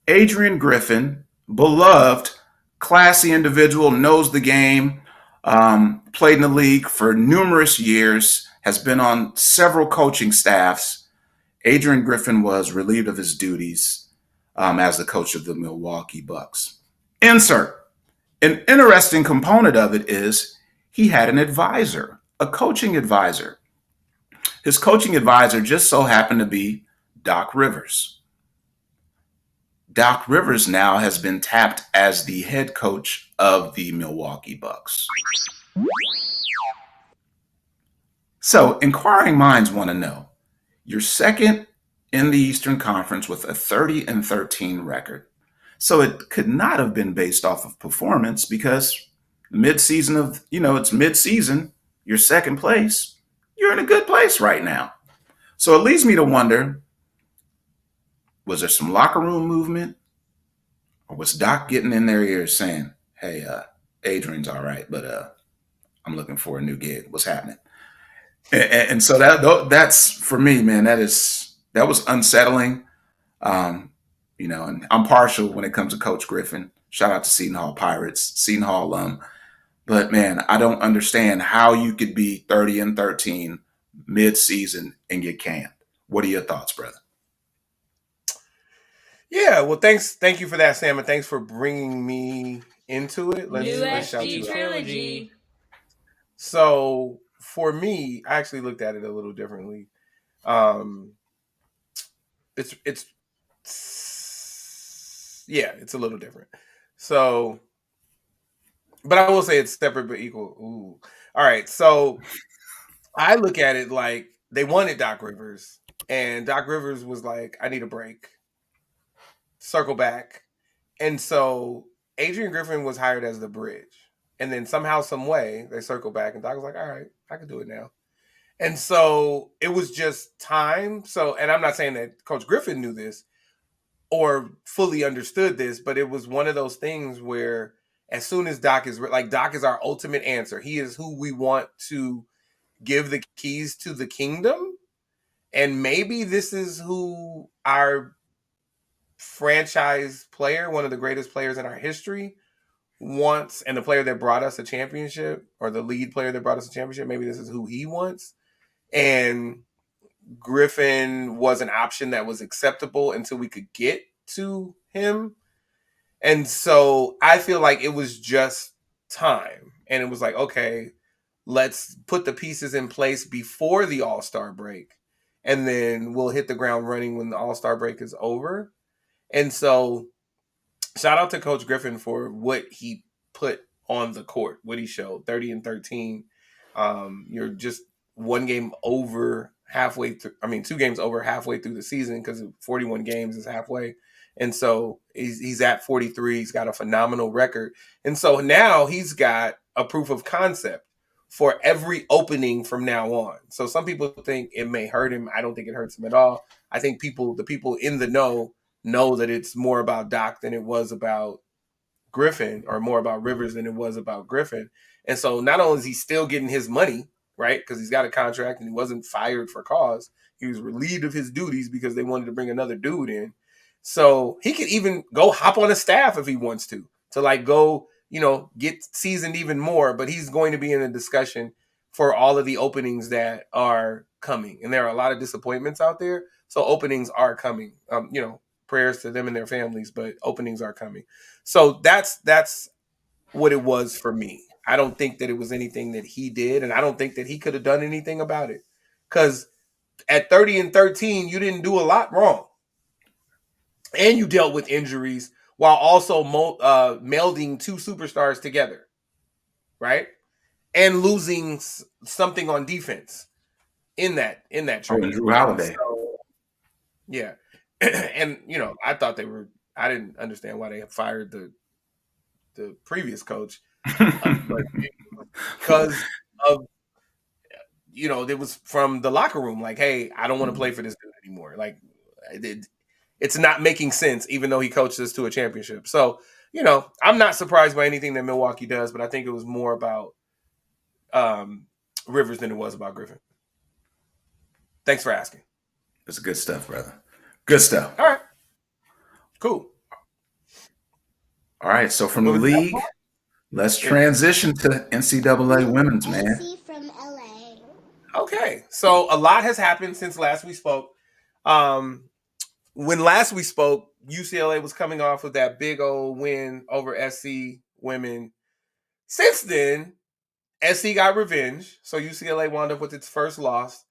[SPEAKER 2] Adrian Griffin, beloved, classy individual, knows the game, played in the league for numerous years, has been on several coaching staffs. Adrian Griffin was relieved of his duties as the coach of the Milwaukee Bucks. Insert. An interesting component of it is he had an advisor, a coaching advisor. His coaching advisor just so happened to be Doc Rivers. Doc Rivers now has been tapped as the head coach of the Milwaukee Bucks. So, inquiring minds want to know, you're second in the Eastern Conference with a 30-13 record. So it could not have been based off of performance because it's mid-season, you're second place, you're in a good place right now. So it leads me to wonder, Was there some locker room movement? Or was Doc getting in their ears saying, hey, Adrian's all right, but I'm looking for a new gig. What's happening? And so that's for me, man. That was unsettling. And I'm partial when it comes to Coach Griffin. Shout out to Seton Hall Pirates, Seton Hall alum. But man, I don't understand how you could be 30-13 mid-season and get canned. What are your thoughts, brother?
[SPEAKER 1] Yeah, well, thank you for that, Sam, and thanks for bringing me into it. Let's shout you out.
[SPEAKER 3] trilogy.
[SPEAKER 1] So for me, I actually looked at it a little differently. It's a little different. So, but I will say it's separate but equal. Ooh, all right. So I look at it like they wanted Doc Rivers, and Doc Rivers was like, "I need a break." Circle back, and so Adrian Griffin was hired as the bridge, and then somehow, some way, they circle back, and Doc was like, "All right, I can do it now." And so it was just time. So, and I'm not saying that Coach Griffin knew this or fully understood this, but it was one of those things where as soon as Doc is our ultimate answer, he is who we want to give the keys to the kingdom. And maybe this is who our franchise player, one of the greatest players in our history, wants, and the player that brought us a championship, or the lead player that brought us a championship, maybe this is who he wants. And Griffin was an option that was acceptable until we could get to him. And so I feel like it was just time. And it was like, okay, let's put the pieces in place before the All-Star break. And then we'll hit the ground running when the All-Star break is over. And so shout out to Coach Griffin for what he put on the court, what he showed, 30-13. You're just one game over halfway through. I mean, 2 games over halfway through the season, because 41 games is halfway. And so he's at 43. He's got a phenomenal record. And so now he's got a proof of concept for every opening from now on. So some people think it may hurt him. I don't think it hurts him at all. I think the people in the know that it's more about Doc than it was about Griffin, or more about Rivers than it was about Griffin. And so not only is he still getting his money, right, because he's got a contract and he wasn't fired for cause, he was relieved of his duties because they wanted to bring another dude in. So he could even go hop on a staff if he wants to like go, get seasoned even more. But he's going to be in a discussion for all of the openings that are coming. And there are a lot of disappointments out there. So openings are coming. Prayers to them and their families, but openings are coming. So that's what it was for me. I don't think that it was anything that he did, and I don't think that he could have done anything about it. Because at 30-13, you didn't do a lot wrong. And you dealt with injuries while also melding 2 superstars together, right? And losing something on defense in that trade.
[SPEAKER 2] And Drew Holiday.
[SPEAKER 1] So, yeah. And I thought I didn't understand why they fired the previous coach, but because of it was from the locker room, like, hey, I don't want to play for this dude anymore. Like, it's not making sense, even though he coached us to a championship. So I'm not surprised by anything that Milwaukee does, but I think it was more about Rivers than it was about Griffin. Thanks for asking.
[SPEAKER 2] That's good stuff, brother. Good stuff.
[SPEAKER 1] All right. Cool.
[SPEAKER 2] All right. So from the league, let's transition to NCAA women's, man.
[SPEAKER 4] AC from LA.
[SPEAKER 1] Okay. So a lot has happened since last we spoke. When last we spoke, UCLA was coming off with that big old win over SC women. Since then, SC got revenge. So UCLA wound up with its first loss.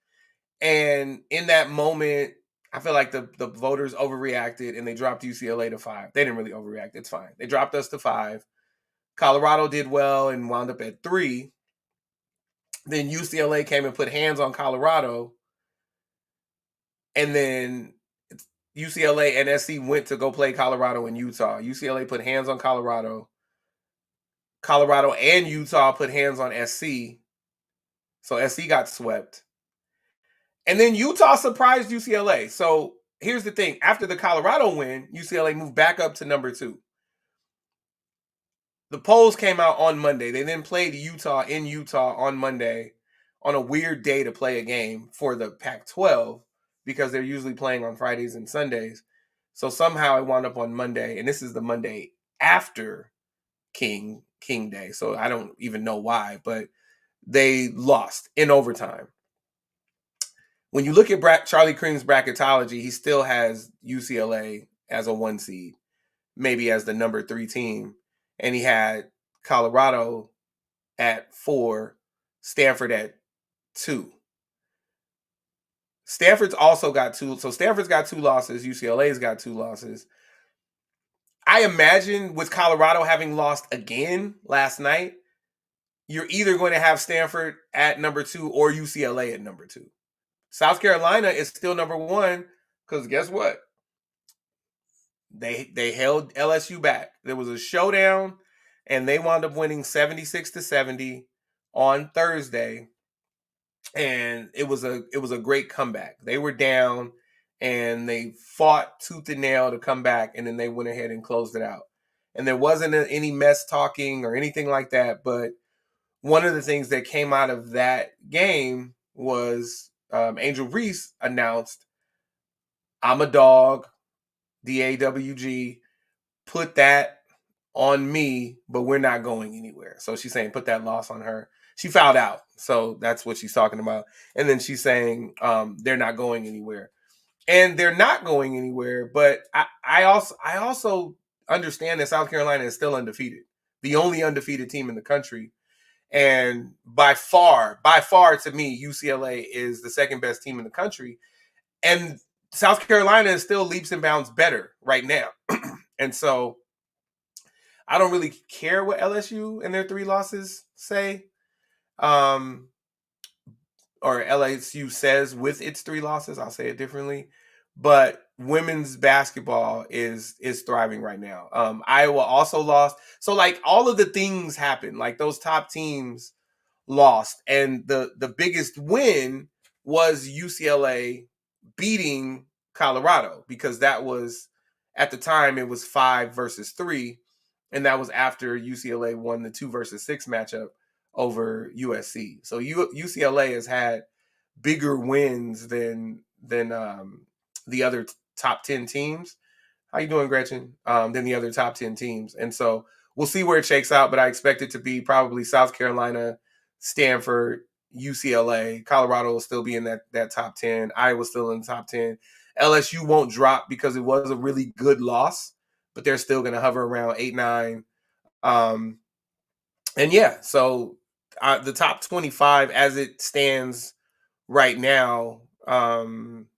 [SPEAKER 1] And in that moment, I feel like the voters overreacted and they dropped UCLA to 5. They didn't really overreact. It's fine. They dropped us to 5. Colorado did well and wound up at 3. Then UCLA came and put hands on Colorado. And then UCLA and SC went to go play Colorado and Utah. UCLA put hands on Colorado. Colorado and Utah put hands on SC. So SC got swept. And then Utah surprised UCLA. So here's the thing. After the Colorado win, UCLA moved back up to number 2. The polls came out on Monday. They then played Utah in Utah on Monday on a weird day to play a game for the Pac-12 because they're usually playing on Fridays and Sundays. So somehow it wound up on Monday, and this is the Monday after King Day. So I don't even know why, but they lost in overtime. When you look at Charlie Cream's bracketology, he still has UCLA as a 1 seed, maybe as the number 3 team. And he had Colorado at 4, Stanford at 2. Stanford's also got 2. So Stanford's got 2 losses. UCLA's got 2 losses. I imagine with Colorado having lost again last night, you're either going to have Stanford at number 2 or UCLA at number 2. South Carolina is still number 1 because guess what? They held LSU back. There was a showdown, and they wound up winning 76-70 on Thursday. And it was a great comeback. They were down, and they fought tooth and nail to come back, and then they went ahead and closed it out. And there wasn't any mess talking or anything like that. But one of the things that came out of that game was Angel Reese announced, "I'm a dog, DAWG, put that on me, but we're not going anywhere." So she's saying put that loss on her. She fouled out. So that's what she's talking about. And then she's saying they're not going anywhere. And they're not going anywhere, but I also understand that South Carolina is still undefeated. The only undefeated team in the country. And by far to me, UCLA is the second best team in the country. And South Carolina is still leaps and bounds better right now. And so I don't really care what LSU and their 3 losses say. Or LSU says with its 3 losses. I'll say it differently. But women's basketball is thriving right now. Iowa also lost. So like all of the things happened. Like those top teams lost. And the biggest win was UCLA beating Colorado, because that was, at the time, it was 5 versus 3. And that was after UCLA won the 2 versus 6 matchup over USC. So UCLA has had bigger wins than the other top 10 teams. How you doing, Gretchen? Than the other top 10 teams. And so we'll see where it shakes out, but I expect it to be probably South Carolina, Stanford, UCLA. Colorado will still be in that top 10. Iowa still in the top 10. LSU won't drop because it was a really good loss, but they're still going to hover around 8-9. And yeah, so the top 25 as it stands right now. I'm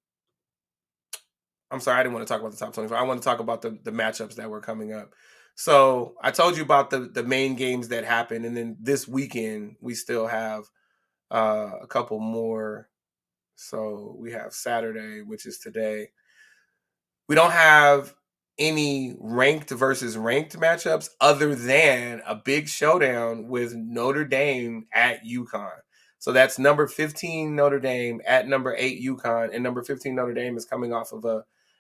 [SPEAKER 1] sorry, I didn't want to talk about the top 25. I want to talk about the matchups that were coming up. So I told you about the main games that happened. And then this weekend, we still have a couple more. So we have Saturday, which is today. We don't have any ranked versus ranked matchups other than a big showdown with Notre Dame at UConn. So that's number 15 Notre Dame at number 8 UConn, and number 15 Notre Dame is coming off of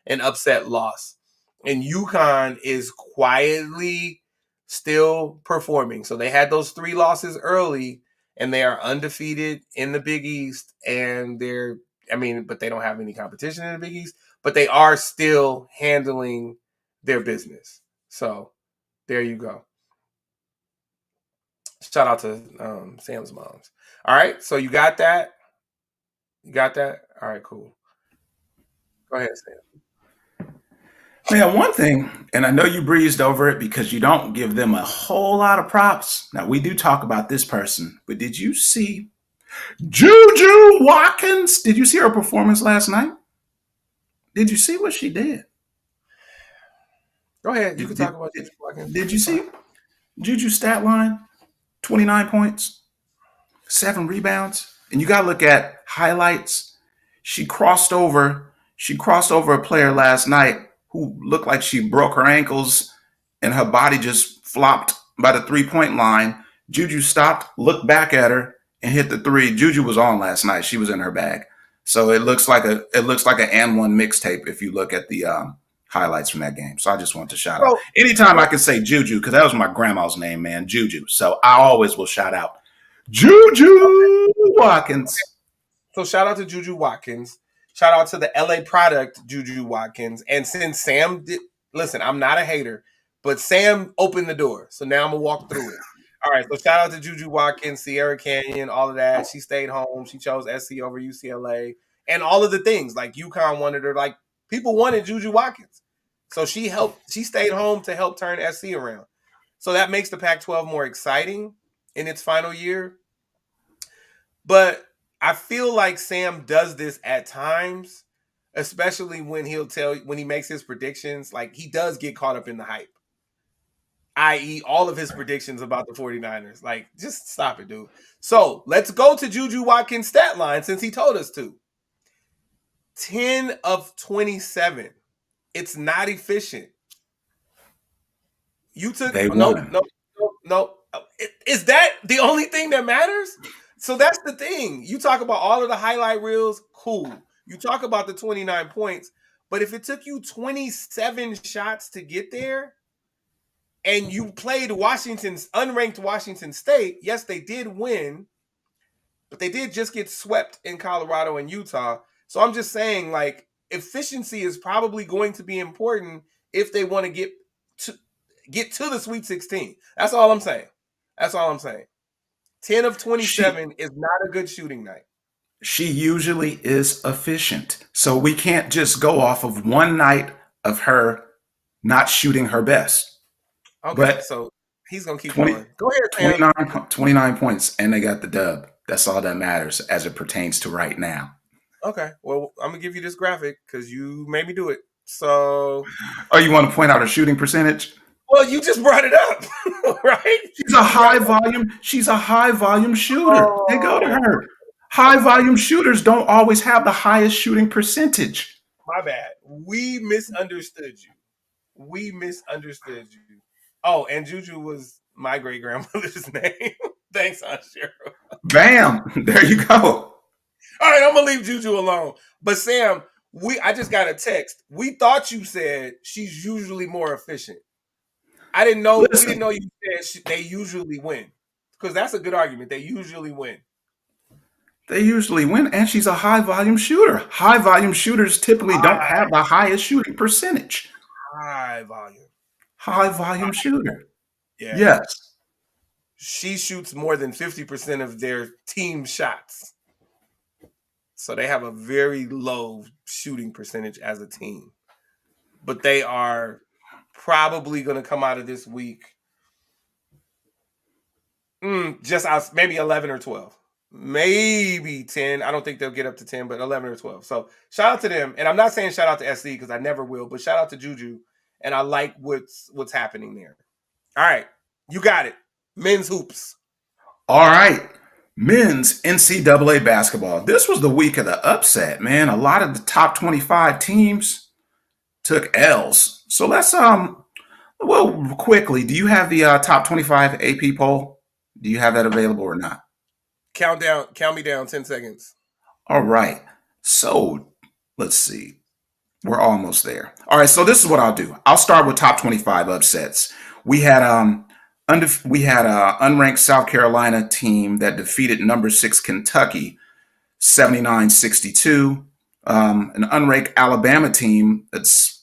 [SPEAKER 1] an upset loss. And UConn is quietly still performing. So they had those 3 losses early, and they are undefeated in the Big East, and but they don't have any competition in the Big East, but they are still handling their business. So there you go. Shout out to Sam's moms. All right, so you got that? You got that? All right, cool. Go ahead, Sam.
[SPEAKER 2] Man, one thing, and I know you breezed over it because you don't give them a whole lot of props. Now, we do talk about this person, but did you see Juju Watkins? Did you see her performance last night? Did you see what she did?
[SPEAKER 1] Go ahead. You can talk about Juju Watkins.
[SPEAKER 2] Did you see Juju's stat line? 29 points, 7 rebounds. And you got to look at highlights. She crossed over a player last night who looked like she broke her ankles and her body just flopped by the 3-point line. Juju stopped, looked back at her, and hit the 3. Juju was on last night. She was in her bag. So it looks like an and one mixtape if you look at the highlights from that game. So I just want to shout out.
[SPEAKER 1] So,
[SPEAKER 2] Anytime I can say Juju, because that was my grandma's name, man, Juju. So I always will shout out Juju Watkins.
[SPEAKER 1] so shout out to Juju Watkins. Shout out to the LA product, Juju Watkins. And since Sam did, listen, I'm not a hater, but Sam opened the door. So now I'm going to walk through it. All right. So shout out to Juju Watkins, Sierra Canyon, all of that. She stayed home. She chose SC over UCLA and all of the things. Like UConn wanted her. Like people wanted Juju Watkins. So she stayed home to help turn SC around. So that makes the Pac-12 more exciting in its final year. But I feel like Sam does this at times, especially when when he makes his predictions, like he does get caught up in the hype, i.e. all of his predictions about the 49ers. Like, just stop it, dude. So let's go to Juju Watkins' stat line since he told us to. 10 of 27. It's not efficient. You took no. Is that the only thing that matters? So that's the thing. You talk about all of the highlight reels, cool. You talk about the 29 points, but if it took you 27 shots to get there and you played unranked Washington State, yes, they did win, but they did just get swept in Colorado and Utah. So I'm just saying, like, efficiency is probably going to be important if they want to get to the Sweet 16. That's all I'm saying. 10 of 27 is not a good shooting night.
[SPEAKER 2] She usually is efficient. So we can't just go off of one night of her not shooting her best.
[SPEAKER 1] Okay,
[SPEAKER 2] but
[SPEAKER 1] so he's going to keep going. Go ahead, Sam.
[SPEAKER 2] 29 points, and they got the dub. That's all that matters as it pertains to right now.
[SPEAKER 1] Okay, well, I'm going to give you this graphic because you made me do it. So,
[SPEAKER 2] oh, you want to point out her shooting percentage?
[SPEAKER 1] Well, you just brought it up, right?
[SPEAKER 2] She's a high volume shooter. Oh. They go to her. High volume shooters don't always have the highest shooting percentage.
[SPEAKER 1] My bad. We misunderstood you. Oh, and Juju was my great grandmother's name. Thanks, Aunt Cheryl.
[SPEAKER 2] Bam! There you go.
[SPEAKER 1] All right, I'm gonna leave Juju alone. But Sam, I just got a text. We thought you said she's usually more efficient. I didn't know.
[SPEAKER 2] Listen,
[SPEAKER 1] we didn't know you said they usually win, because that's a good argument. They usually win.
[SPEAKER 2] And she's a high volume shooter. High volume shooters typically don't have the highest shooting percentage.
[SPEAKER 1] High volume
[SPEAKER 2] shooter.
[SPEAKER 1] Yeah.
[SPEAKER 2] Yes.
[SPEAKER 1] She shoots more than 50% of their team shots. So they have a very low shooting percentage as a team. But they are probably going to come out of this week just out, maybe 11 or 12. Maybe 10. I don't think they'll get up to 10, but 11 or 12. So shout out to them. And I'm not saying shout out to SC because I never will, but shout out to Juju. And I like what's happening there. All right. You got it. Men's hoops.
[SPEAKER 2] All right. Men's NCAA basketball. This was the week of the upset, man. A lot of the top 25 teams took L's. So let's quickly, do you have the top 25 AP poll? Do you have that available or not?
[SPEAKER 1] Count me down 10 seconds.
[SPEAKER 2] All right. So let's see. We're almost there. All right. So this is what I'll do. I'll start with top 25 upsets. We had a unranked South Carolina team that defeated number 6 Kentucky 79-62. An unranked Alabama team that's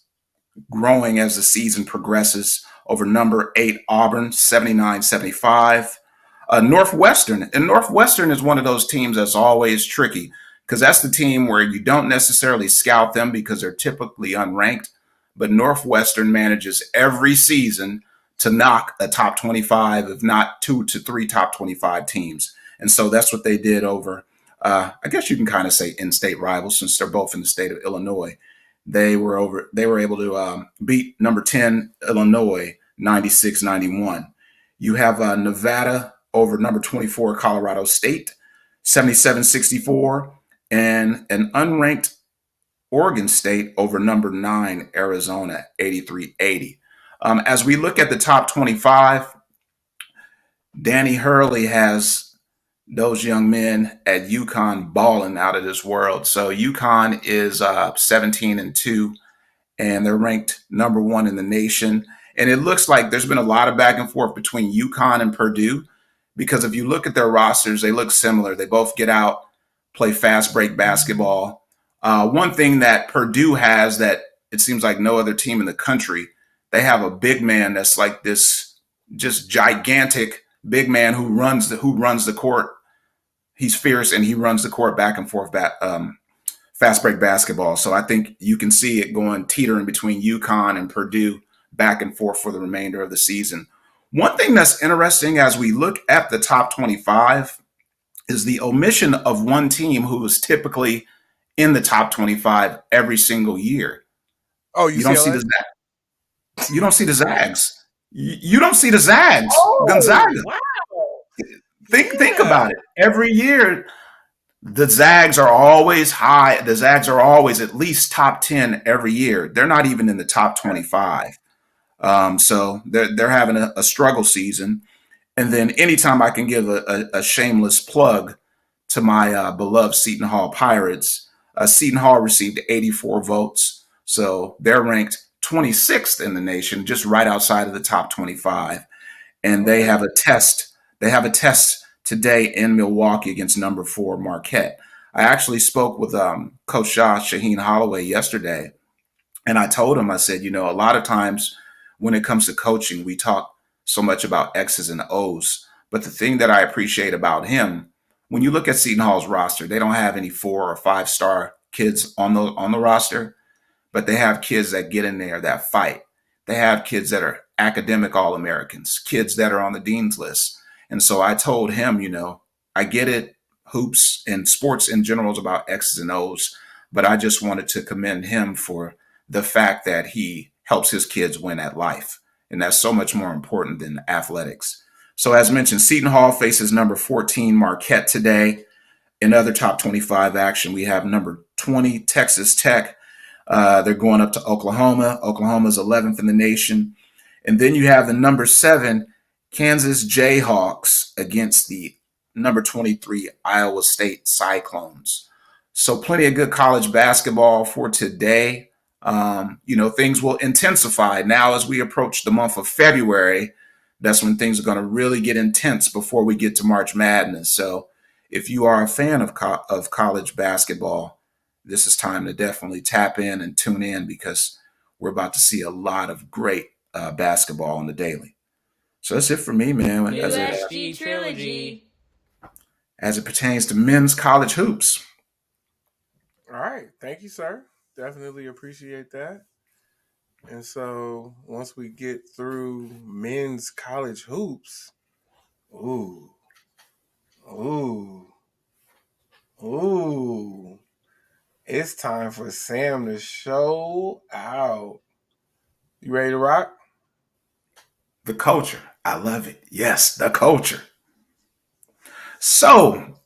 [SPEAKER 2] growing as the season progresses over number 8 Auburn 79-75. Northwestern is one of those teams that's always tricky because that's the team where you don't necessarily scout them because they're typically unranked, but Northwestern manages every season to knock a top 25, if not 2 to 3 top 25 teams. And so that's what they did over, I guess you can kind of say in-state rivals since they're both in the state of Illinois. They were able to beat number 10 Illinois 96-91. You have Nevada over number 24 Colorado State 77-64, and an unranked Oregon State over number 9 Arizona 83-80. As we look at the top 25, Danny Hurley has those young men at UConn balling out of this world. So UConn is 17-2, and they're ranked number 1 in the nation. And it looks like there's been a lot of back and forth between UConn and Purdue, because if you look at their rosters, they look similar. They both get out, play fast break basketball. One thing that Purdue has that it seems like no other team in the country, they have a big man that's like this just gigantic big man who runs the court. He's fierce and he runs the court back and forth fast break basketball. So I think you can see it going teetering between UConn and Purdue back and forth for the remainder of the season. One thing that's interesting as we look at the top 25 is the omission of one team who is typically in the top 25 every single year.
[SPEAKER 1] Oh,
[SPEAKER 2] you don't see the Zags. You don't see the Zags. You don't see the Zags.
[SPEAKER 1] Oh,
[SPEAKER 2] Gonzaga.
[SPEAKER 1] wow.
[SPEAKER 2] Think about it. Every year, the Zags are always high. The Zags are always at least top 10 every year. They're not even in the top 25. So they're having a struggle season. And then anytime I can give a shameless plug to my beloved Seton Hall Pirates, Seton Hall received 84 votes. So they're ranked 26th in the nation, just right outside of the top 25. And they have a test. They have a test today in Milwaukee against number 4 Marquette. I actually spoke with Coach Shaheen Holloway yesterday, and I told him, I said, a lot of times when it comes to coaching, we talk so much about X's and O's. But the thing that I appreciate about him, when you look at Seton Hall's roster, they don't have any 4 or 5-star kids on the roster, but they have kids that get in there that fight. They have kids that are academic All-Americans, kids that are on the dean's list. And so I told him, I get it, hoops and sports in general is about X's and O's, but I just wanted to commend him for the fact that he helps his kids win at life. And that's so much more important than athletics. So as mentioned, Seton Hall faces number 14 Marquette today. In other top 25 action, we have number 20 Texas Tech. They're going up to Oklahoma. Oklahoma's 11th in the nation. And then you have the number 7 Kansas Jayhawks against the number 23 Iowa State Cyclones. So plenty of good college basketball for today. Things will intensify now as we approach the month of February. That's when things are going to really get intense before we get to March Madness. So if you are a fan of college basketball, this is time to definitely tap in and tune in, because we're about to see a lot of great basketball on the daily. So that's it for me, man.
[SPEAKER 3] USG Trilogy.
[SPEAKER 2] As it pertains to men's college hoops.
[SPEAKER 1] All right. Thank you, sir. Definitely appreciate that. And so once we get through men's college hoops, ooh, it's time for Sam to show out. You ready to rock?
[SPEAKER 2] The culture. I love it. Yes, the culture. So,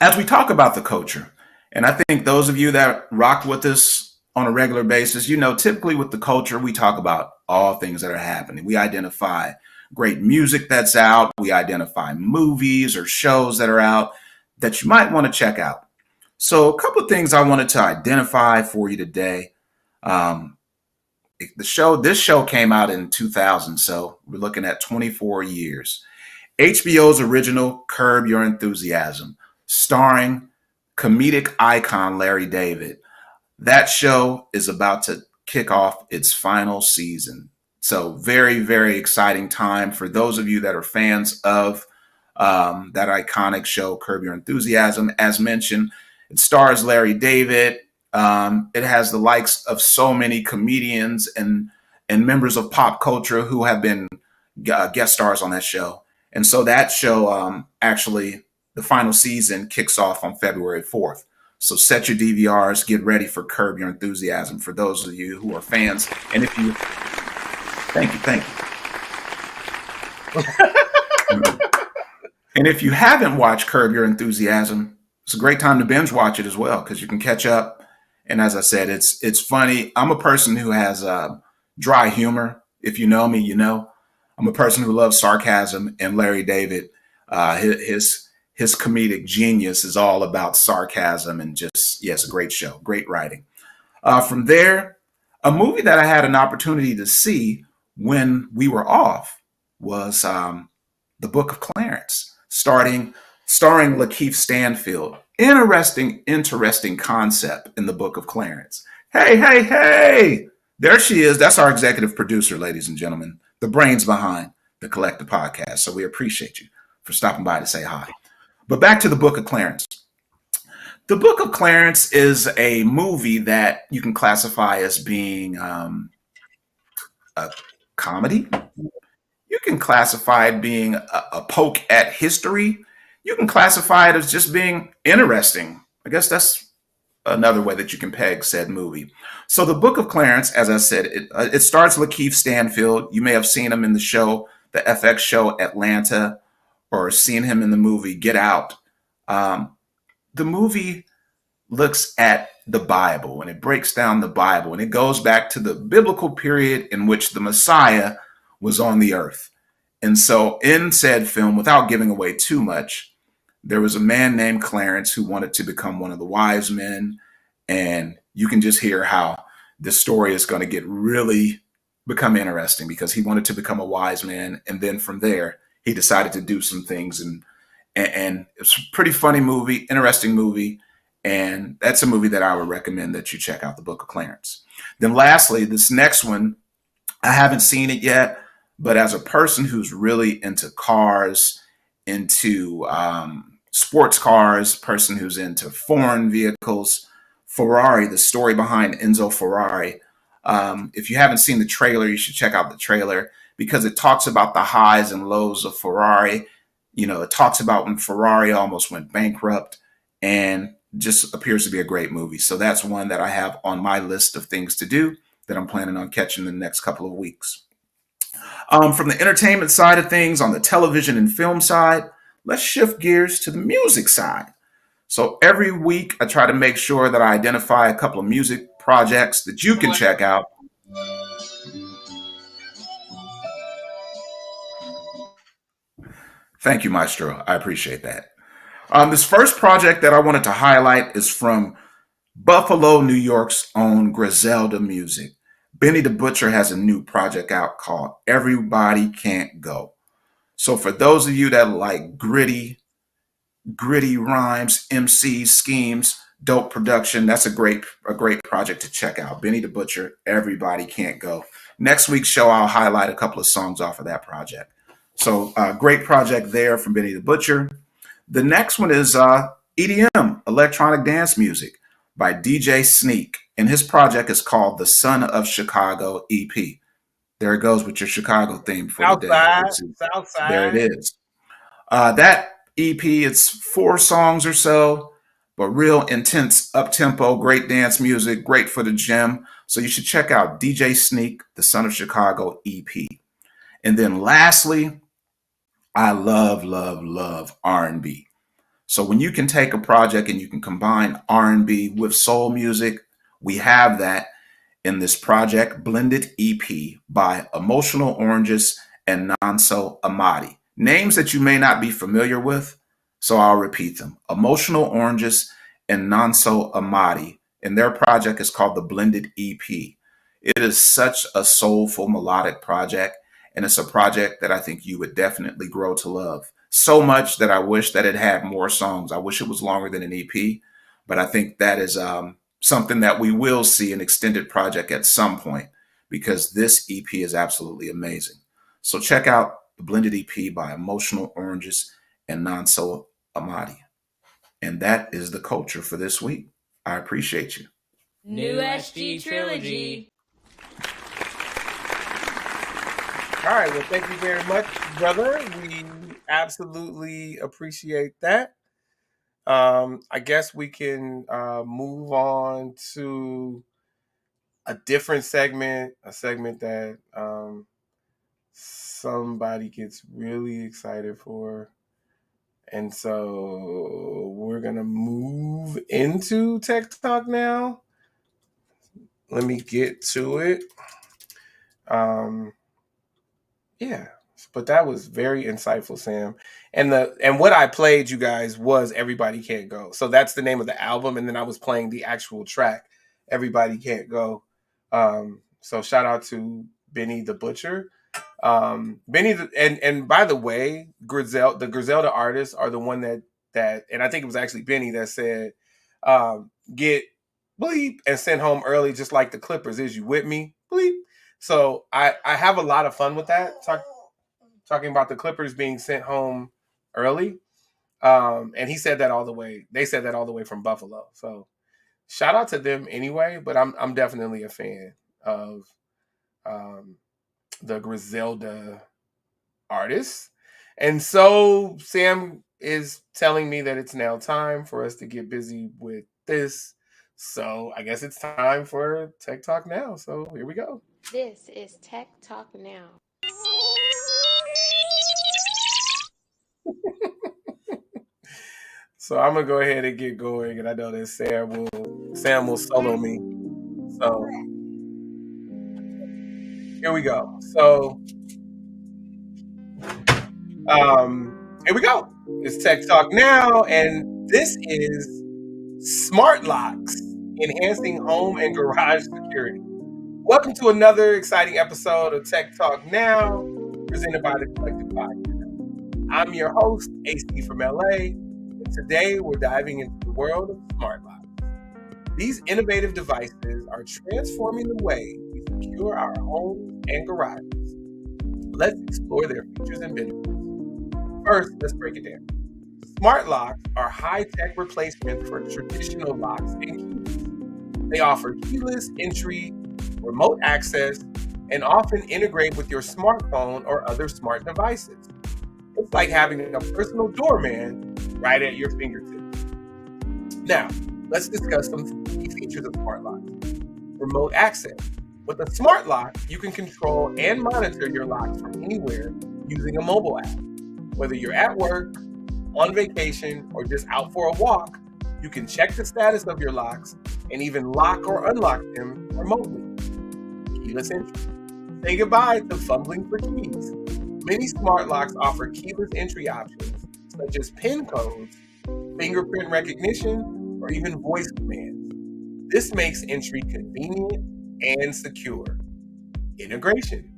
[SPEAKER 2] as we talk about the culture, and I think those of you that rock with us on a regular basis, typically with the culture, we talk about all things that are happening. We identify great music that's out. We identify movies or shows that are out that you might want to check out. So a couple of things I wanted to identify for you today. This show came out in 2000, so we're looking at 24 years. HBO's original Curb Your Enthusiasm, starring comedic icon Larry David. That show is about to kick off its final season. So very, very exciting time for those of you that are fans of that iconic show, Curb Your Enthusiasm. As mentioned, it stars Larry David. It has the likes of so many comedians and members of pop culture who have been guest stars on that show. And so that show, actually, the final season kicks off on February 4th. So set your DVRs, get ready for Curb Your Enthusiasm for those of you who are fans. And if you, thank you. And if you haven't watched Curb Your Enthusiasm, it's a great time to binge watch it as well, because you can catch up. And as I said, it's funny. I'm a person who has dry humor. If you know me, you know. I'm a person who loves sarcasm, and Larry David, his his comedic genius is all about sarcasm and just, yes, a great show, great writing. From there, a movie that I had an opportunity to see when we were off was The Book of Clarence, starring Lakeith Stanfield. Interesting concept in The Book of Clarence. Hey! There she is. That's our executive producer, ladies and gentlemen, the brains behind the Collective Podcast. So we appreciate you for stopping by to say hi. But back to The Book of Clarence. The Book of Clarence is a movie that you can classify as being a comedy. You can classify it being a poke at history. You can classify it as just being interesting. I guess that's another way that you can peg said movie. So The Book of Clarence, as I said, it stars Lakeith Stanfield. You may have seen him in the show, the FX show Atlanta, or seen him in the movie Get Out. The movie looks at the Bible and it breaks down the Bible and it goes back to the biblical period in which the Messiah was on the earth. And so in said film, without giving away too much, there was a man named Clarence who wanted to become one of the wise men. And you can just hear how this story is going to get really become interesting because he wanted to become a wise man. And then from there, he decided to do some things. And it's a pretty funny movie, interesting movie. And that's a movie that I would recommend that you check out, The Book of Clarence. Then lastly, this next one, I haven't seen it yet, but as a person who's really into cars, into sports cars, person who's into foreign vehicles, Ferrari, the story behind Enzo Ferrari. If you haven't seen the trailer, you should check out the trailer because it talks about the highs and lows of Ferrari. You know, it talks about when Ferrari almost went bankrupt and just appears to be a great movie. So that's one that I have on my list of things to do that I'm planning on catching in the next couple of weeks. From the entertainment side of things, on the television and film side, let's shift gears to the music side. So every week I try to make sure that I identify a couple of music projects that you can check out. Thank you, Maestro. I appreciate that. This first project that I wanted to highlight is from Buffalo, New York's own Griselda Music. Benny the Butcher has a new project out called Everybody Can't Go. So for those of you that like gritty rhymes, MCs, schemes, dope production, that's a great project to check out. Benny the Butcher, Everybody Can't Go. Next week's show, I'll highlight a couple of songs off of that project. So great project there from Benny the Butcher. The next one is EDM, electronic dance music, by DJ Sneak. And his project is called The Son of Chicago EP. There it goes with your Chicago theme for the day.
[SPEAKER 1] Southside.
[SPEAKER 2] There it is. That EP, it's 4 songs or so, but real intense up-tempo, great dance music, great for the gym. So you should check out DJ Sneak, The Son of Chicago EP. And then lastly, I love R&B. So when you can take a project and you can combine R&B with soul music, we have that in this project, Blended EP by Emotional Oranges and Nonso Amadi. Names that you may not be familiar with, so I'll repeat them. Emotional Oranges and Nonso Amadi, and their project is called the Blended EP. It is such a soulful, melodic project, and it's a project that I think you would definitely grow to love. So much that I wish that it had more songs. I wish it was longer than an EP, but I think that is something that we will see an extended project at some point because this EP is absolutely amazing. So check out the Blended EP by Emotional Oranges and Nonso Amadi. And that is the culture for this week. I appreciate you.
[SPEAKER 3] New SG Trilogy.
[SPEAKER 1] All right. Well, thank you very much, brother. We absolutely appreciate that. I guess we can move on to a different segment, a segment that somebody gets really excited for. And so we're going to move into Tech Talk now. Let me get to it. Yeah, let's But that was very insightful, Sam. And what I played you guys was Everybody Can't Go. So that's the name of the album, and then I was playing the actual track, Everybody Can't Go. So shout out to Benny the Butcher. And by the way, the Griselda artists are the one that and I think it was actually Benny that said, get bleep and send home early, just like the Clippers. Is you with me? Bleep. So I have a lot of fun with that. Talking about the Clippers being sent home early. And he said that all the way. They said that all the way from Buffalo. So shout out to them anyway. But I'm definitely a fan of the Griselda artists. And so Sam is telling me that it's now time for us to get busy with this. So I guess it's time for Tech Talk Now. So here we go.
[SPEAKER 3] This is Tech Talk Now.
[SPEAKER 1] So I'm gonna go ahead and get going, and I know that Sam will solo me. So here we go. So here we go. It's Tech Talk Now, and this is smart locks enhancing home and garage security. Welcome to another exciting episode of Tech Talk Now, presented by the Collective Podcast. I'm your host, AC from LA, and today we're diving into the world of smart locks. These innovative devices are transforming the way we secure our homes and garages. Let's explore their features and benefits. First, let's break it down. Smart locks are high-tech replacements for traditional locks and keys. They offer keyless entry, remote access, and often integrate with your smartphone or other smart devices. It's like having a personal doorman right at your fingertips. Now, let's discuss some key features of smart locks. Remote access. With a smart lock, you can control and monitor your locks from anywhere using a mobile app. Whether you're at work, on vacation, or just out for a walk, you can check the status of your locks and even lock or unlock them remotely. Keyless entry. Say goodbye to fumbling for keys. Many smart locks offer keyless entry options, such as PIN codes, fingerprint recognition, or even voice commands. This makes entry convenient and secure. Integration.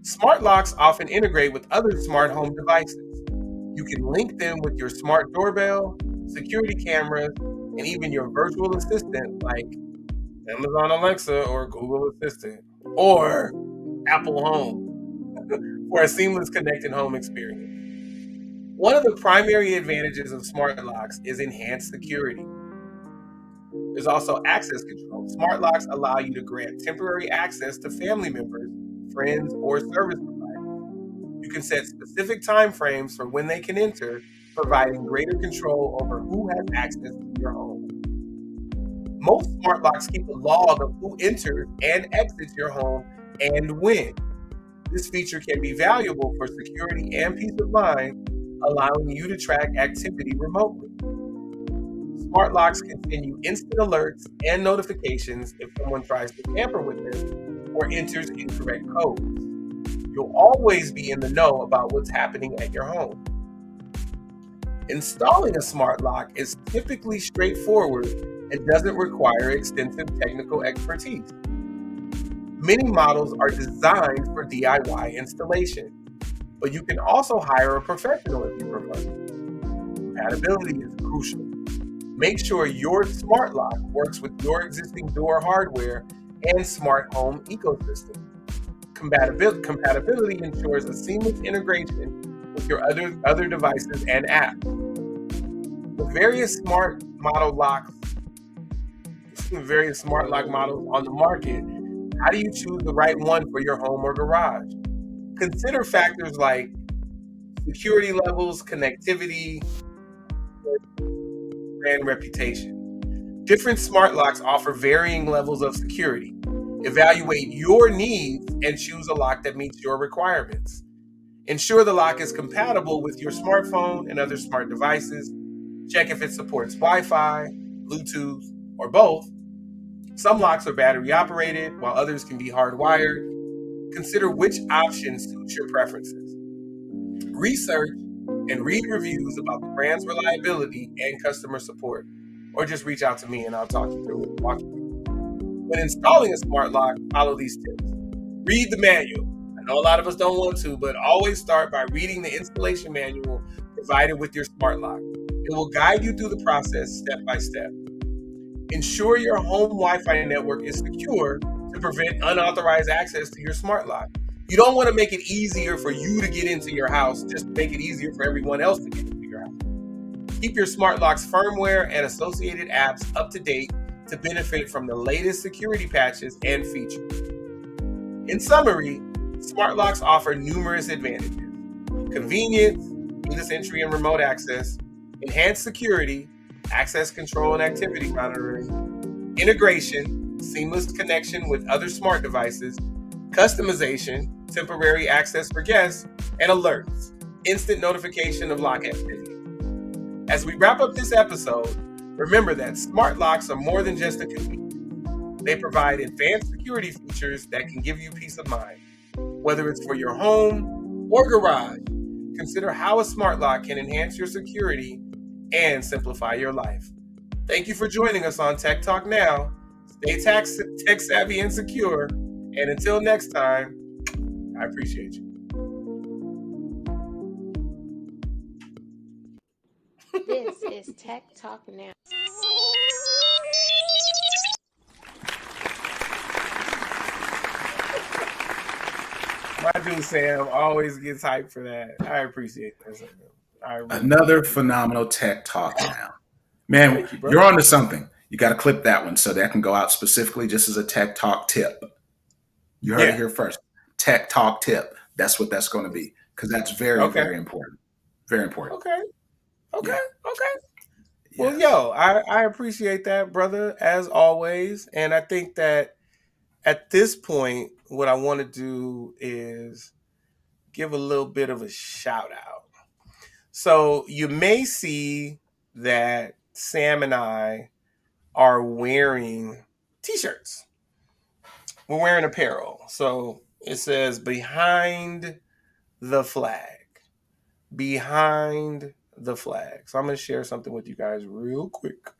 [SPEAKER 1] Smart locks often integrate with other smart home devices. You can link them with your smart doorbell, security cameras, and even your virtual assistant like Amazon Alexa or Google Assistant or Apple Home for a seamless connected home experience. One of the primary advantages of smart locks is enhanced security. There's also access control. Smart locks allow you to grant temporary access to family members, friends, or service providers. You can set specific time frames for when they can enter, providing greater control over who has access to your home. Most smart locks keep a log of who enters and exits your home and when. This feature can be valuable for security and peace of mind, allowing you to track activity remotely. Smart locks can send you instant alerts and notifications if someone tries to tamper with them or enters incorrect codes. You'll always be in the know about what's happening at your home. Installing a smart lock is typically straightforward and doesn't require extensive technical expertise. Many models are designed for DIY installation, but you can also hire a professional if you prefer. Compatibility is crucial. Make sure your smart lock works with your existing door hardware and smart home ecosystem. Compatibility ensures a seamless integration with your other devices and apps. With various smart lock models on the market, how do you choose the right one for your home or garage? Consider factors like security levels, connectivity, brand reputation. Different smart locks offer varying levels of security. Evaluate your needs and choose a lock that meets your requirements. Ensure the lock is compatible with your smartphone and other smart devices. Check if it supports Wi-Fi, Bluetooth, or both. Some locks are battery operated, while others can be hardwired. Consider which option suits your preferences. Research and read reviews about the brand's reliability and customer support, or just reach out to me and I'll talk you through it. Walk you through it. When installing a smart lock, follow these tips. Read the manual. I know a lot of us don't want to, but always start by reading the installation manual provided with your smart lock. It will guide you through the process step by step. Ensure your home Wi-Fi network is secure to prevent unauthorized access to your smart lock. You don't want to make it easier for you to get into your house, just make it easier for everyone else to get into your house. Keep your smart lock's firmware and associated apps up to date to benefit from the latest security patches and features. In summary, smart locks offer numerous advantages: convenience, keyless entry and remote access, enhanced security, access control and activity monitoring, integration, seamless connection with other smart devices, customization, temporary access for guests, and alerts, instant notification of lock activity. As we wrap up this episode, remember that smart locks are more than just a convenience. They provide advanced security features that can give you peace of mind. Whether it's for your home or garage, consider how a smart lock can enhance your security and simplify your life. Thank you for joining us on Tech Talk Now. Stay tech savvy and secure. And until next time, I appreciate you.
[SPEAKER 3] This is Tech Talk Now.
[SPEAKER 1] My dude Sam always gets hyped for that. I appreciate that.
[SPEAKER 2] Another phenomenal Tech Talk Now. Man, you're onto something. You got to clip that one so that can go out specifically just as a Tech Talk tip. You heard it here first. Tech Talk tip. That's what that's going to be, because that's very, very important. Very important.
[SPEAKER 1] Okay. Well, yo, I appreciate that, brother, as always. And I think that at this point, what I want to do is give a little bit of a shout out. So you may see that Sam and I are wearing t-shirts. We're wearing apparel. So it says behind the flag. Behind the flag. So I'm going to share something with you guys real quick.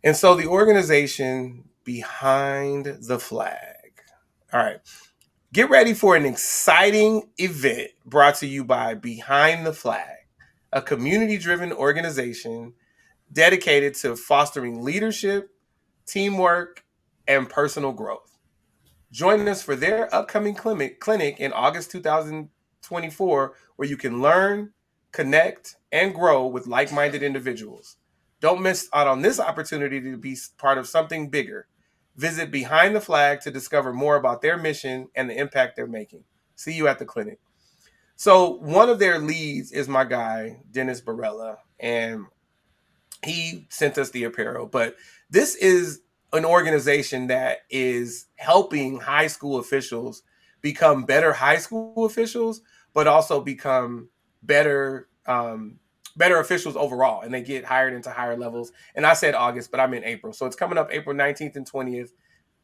[SPEAKER 1] And so the organization Behind the Flag. All right. Get ready for an exciting event brought to you by Behind the Flag, a community-driven organization dedicated to fostering leadership, teamwork, and personal growth. Join us for their upcoming clinic in August 2024, where you can learn, connect, and grow with like-minded individuals. Don't miss out on this opportunity to be part of something bigger. Visit Behind the Flag to discover more about their mission and the impact they're making. See you at the clinic. So one of their leads is my guy, Dennis Barella, and he sent us the apparel. But this is an organization that is helping high school officials become better high school officials, but also become better officials overall, and they get hired into higher levels. And I said August, but I'm in April. So it's coming up April 19th and 20th.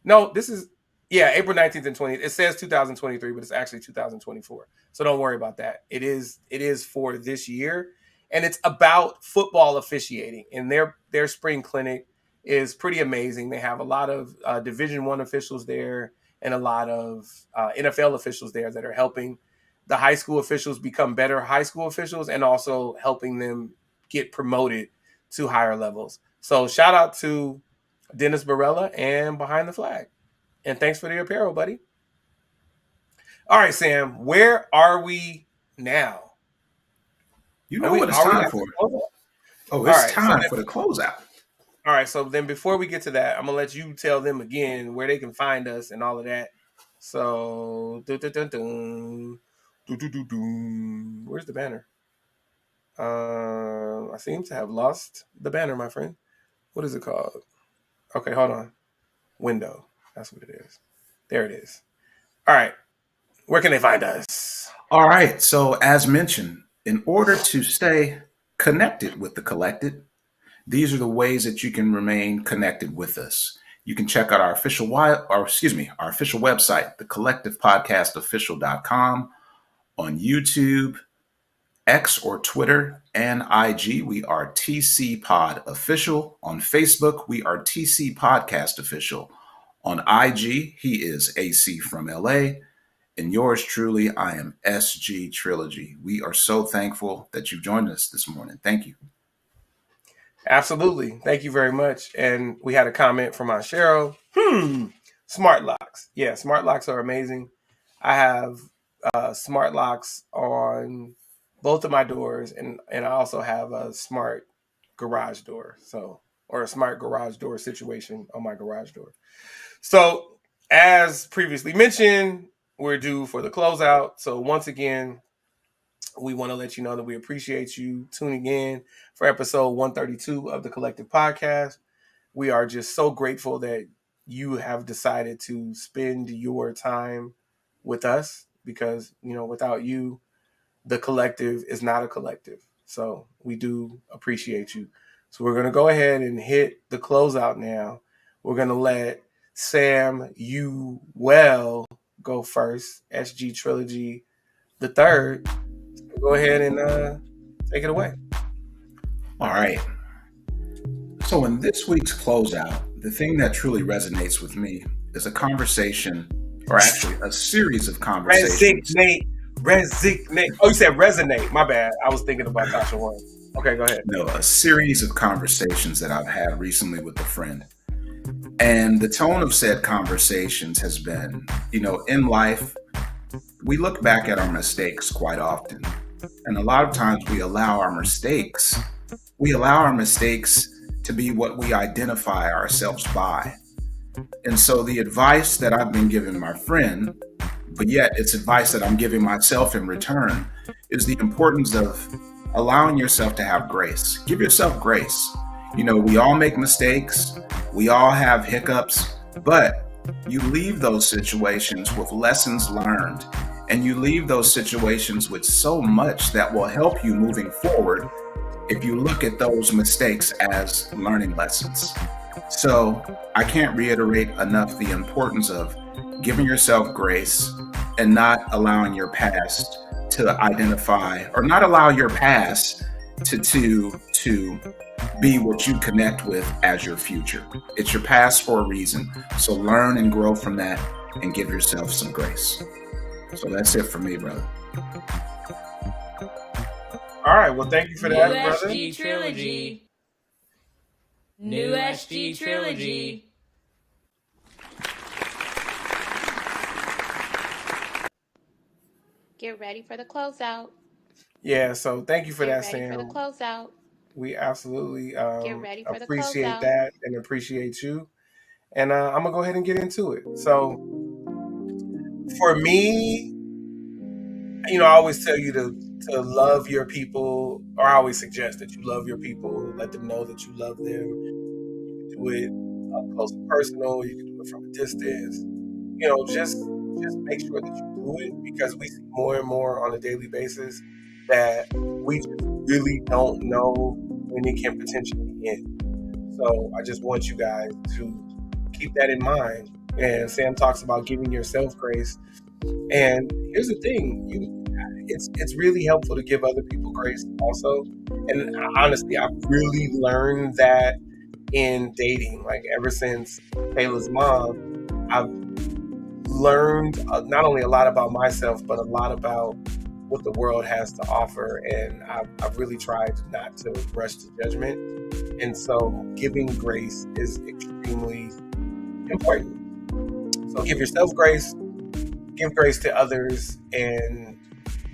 [SPEAKER 1] No, April 19th and 20th. It says 2023, but it's actually 2024. So don't worry about that. It is for this year, and it's about football officiating. And their spring clinic is pretty amazing. They have a lot of Division I officials there and a lot of NFL officials there that are helping the high school officials become better high school officials and also helping them get promoted to higher levels. So shout out to Dennis Barella and Behind the Flag. And thanks for the apparel, buddy. All right, Sam, where are we now?
[SPEAKER 2] You know what it's time for. Oh, it's time for the closeout.
[SPEAKER 1] All right, so then before we get to that, I'm going to let you tell them again where they can find us and all of that. So, where's the banner? I seem to have lost the banner, my friend. What is it called? Okay, hold on. Window. That's what it is. There it is. All right. Where can they find us?
[SPEAKER 2] All right. So as mentioned, in order to stay connected with the collected, these are the ways that you can remain connected with us. You can check out our official website, thecollectivepodcastofficial.com, on YouTube, X or Twitter and IG, we are TC Pod Official. On Facebook, we are TC Podcast Official. On IG, he is AC from LA. And yours truly, I am SG Trilogy. We are so thankful that you joined us this morning. Thank you.
[SPEAKER 1] Absolutely. Thank you very much. And we had a comment from Aunt Cheryl. Smart locks. Yeah, smart locks are amazing. I have smart locks on both of my doors, and I also have a smart garage door. Or a smart garage door situation on my garage door. So, as previously mentioned, we're due for the closeout. So once again, we want to let you know that we appreciate you tuning in for episode 132 of the Collective Podcast. We are just so grateful that you have decided to spend your time with us because, without you, the collective is not a collective. So we do appreciate you. So we're going to go ahead and hit the closeout now. We're going to let Sam go first, SG Trilogy the third. Go ahead and take it away.
[SPEAKER 2] All right. So in this week's closeout, the thing that truly resonates with me is a conversation, or actually a series of conversations.
[SPEAKER 1] Resignate. Oh, you said resonate. My bad. I was thinking about Tasha One. Okay, go ahead.
[SPEAKER 2] No, a series of conversations that I've had recently with a friend. And the tone of said conversations has been, in life, we look back at our mistakes quite often. And a lot of times we allow our mistakes to be what we identify ourselves by. And so the advice that I've been giving my friend, but yet it's advice that I'm giving myself in return, is the importance of allowing yourself to have grace. Give yourself grace. We all make mistakes. We all have hiccups, but you leave those situations with lessons learned. And you leave those situations with so much that will help you moving forward if you look at those mistakes as learning lessons. So I can't reiterate enough the importance of giving yourself grace and not allowing your past to identify, or not allow your past to be what you connect with as your future. It's your past for a reason. So learn and grow from that and give yourself some grace. So that's it for me, brother.
[SPEAKER 1] All right. Well, thank you for that,
[SPEAKER 5] New
[SPEAKER 1] brother.
[SPEAKER 5] SG Trilogy. New SG Trilogy.
[SPEAKER 3] Get ready for the closeout.
[SPEAKER 1] Yeah. So thank you for
[SPEAKER 3] Get
[SPEAKER 1] that,
[SPEAKER 3] ready for
[SPEAKER 1] Sam.
[SPEAKER 3] the closeout.
[SPEAKER 1] We absolutely
[SPEAKER 3] Get ready for the
[SPEAKER 1] appreciate
[SPEAKER 3] closeout.
[SPEAKER 1] that and appreciate you. And I'm gonna go ahead and get into it. So for me, I always tell you to love your people, or I always suggest that you love your people, let them know that you love them. You can do it up close and personal. You can do it from a distance. Just make sure that you do it, because we see more and more on a daily basis that we just really don't know when it can potentially end. So I just want you guys to keep that in mind. And Sam talks about giving yourself grace. And here's the thing, it's really helpful to give other people grace also. And honestly, I've really learned that in dating. Like ever since Taylor's mom, I've learned not only a lot about myself, but a lot about what the world has to offer. And I've really tried not to rush to judgment. And so giving grace is extremely important. So give yourself grace, give grace to others,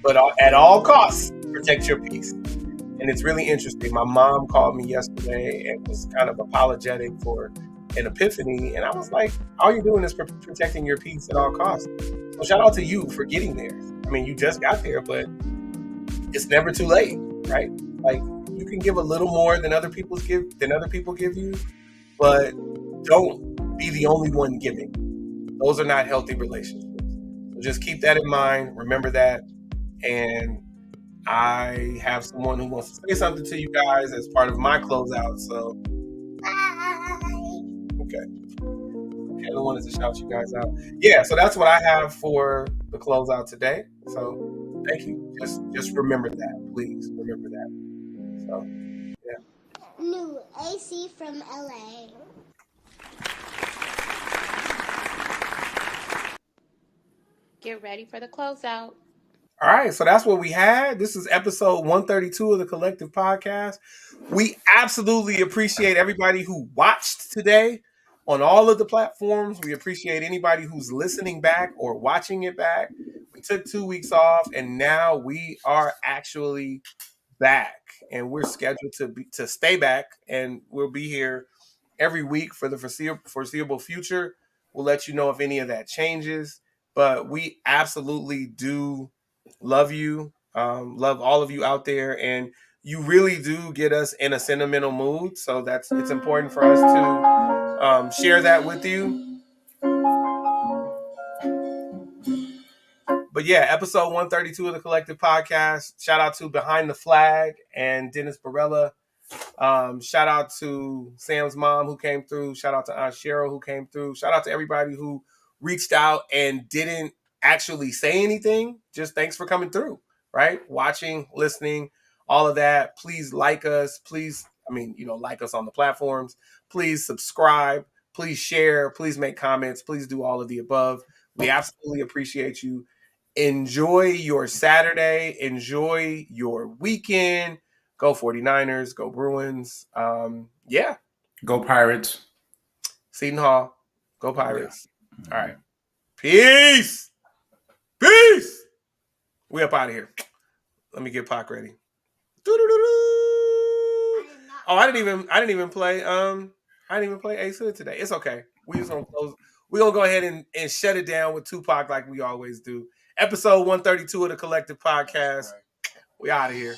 [SPEAKER 1] but at all costs, protect your peace. And it's really interesting. My mom called me yesterday and was kind of apologetic for an epiphany. And I was like, all you're doing is protecting your peace at all costs. So shout out to you for getting there. I mean, you just got there, but it's never too late, right? Like, you can give a little more than other people give you, but don't be the only one giving. Those are not healthy relationships. So just keep that in mind. Remember that. And I have someone who wants to say something to you guys as part of my closeout. So, okay. I wanted to shout you guys out. Yeah, so that's what I have for the closeout today. So thank you. Just remember that. please remember that. So, yeah.
[SPEAKER 4] New AC from LA.
[SPEAKER 3] Get ready for the closeout.
[SPEAKER 1] All right, so that's what we had. This is episode 132 of the Collective Podcast. We absolutely appreciate everybody who watched today on all of the platforms. We appreciate anybody who's listening back or watching it back. We took 2 weeks off, and now we are actually back, and we're scheduled to stay back, and we'll be here every week for the foreseeable future. We'll let you know if any of that changes, but we absolutely do love you, love all of you out there, and you really do get us in a sentimental mood. So it's important for us to share that with you. But yeah, episode 132 of the Collective Podcast. Shout out to Behind the Flag and Dennis Barella. Shout out to Sam's mom who came through. Shout out to Aunt Cheryl who came through. Shout out to everybody who reached out and didn't actually say anything. Just thanks for coming through, right? Watching, listening, all of that. Please like us. Please, like us on the platforms. Please subscribe. Please share. Please make comments. Please do all of the above. We absolutely appreciate you. Enjoy your Saturday. Enjoy your weekend. Go 49ers. Go Bruins. Yeah.
[SPEAKER 2] Go Pirates.
[SPEAKER 1] Seton Hall. Go Pirates. Yeah. All right. Peace. Peace. We up out of here. Let me get Pac ready. Oh, I didn't even play Ace Hood today. It's okay. We just gonna close. We're gonna go ahead and shut it down with Tupac like we always do. Episode 132 of the Collective Podcast. We out of here.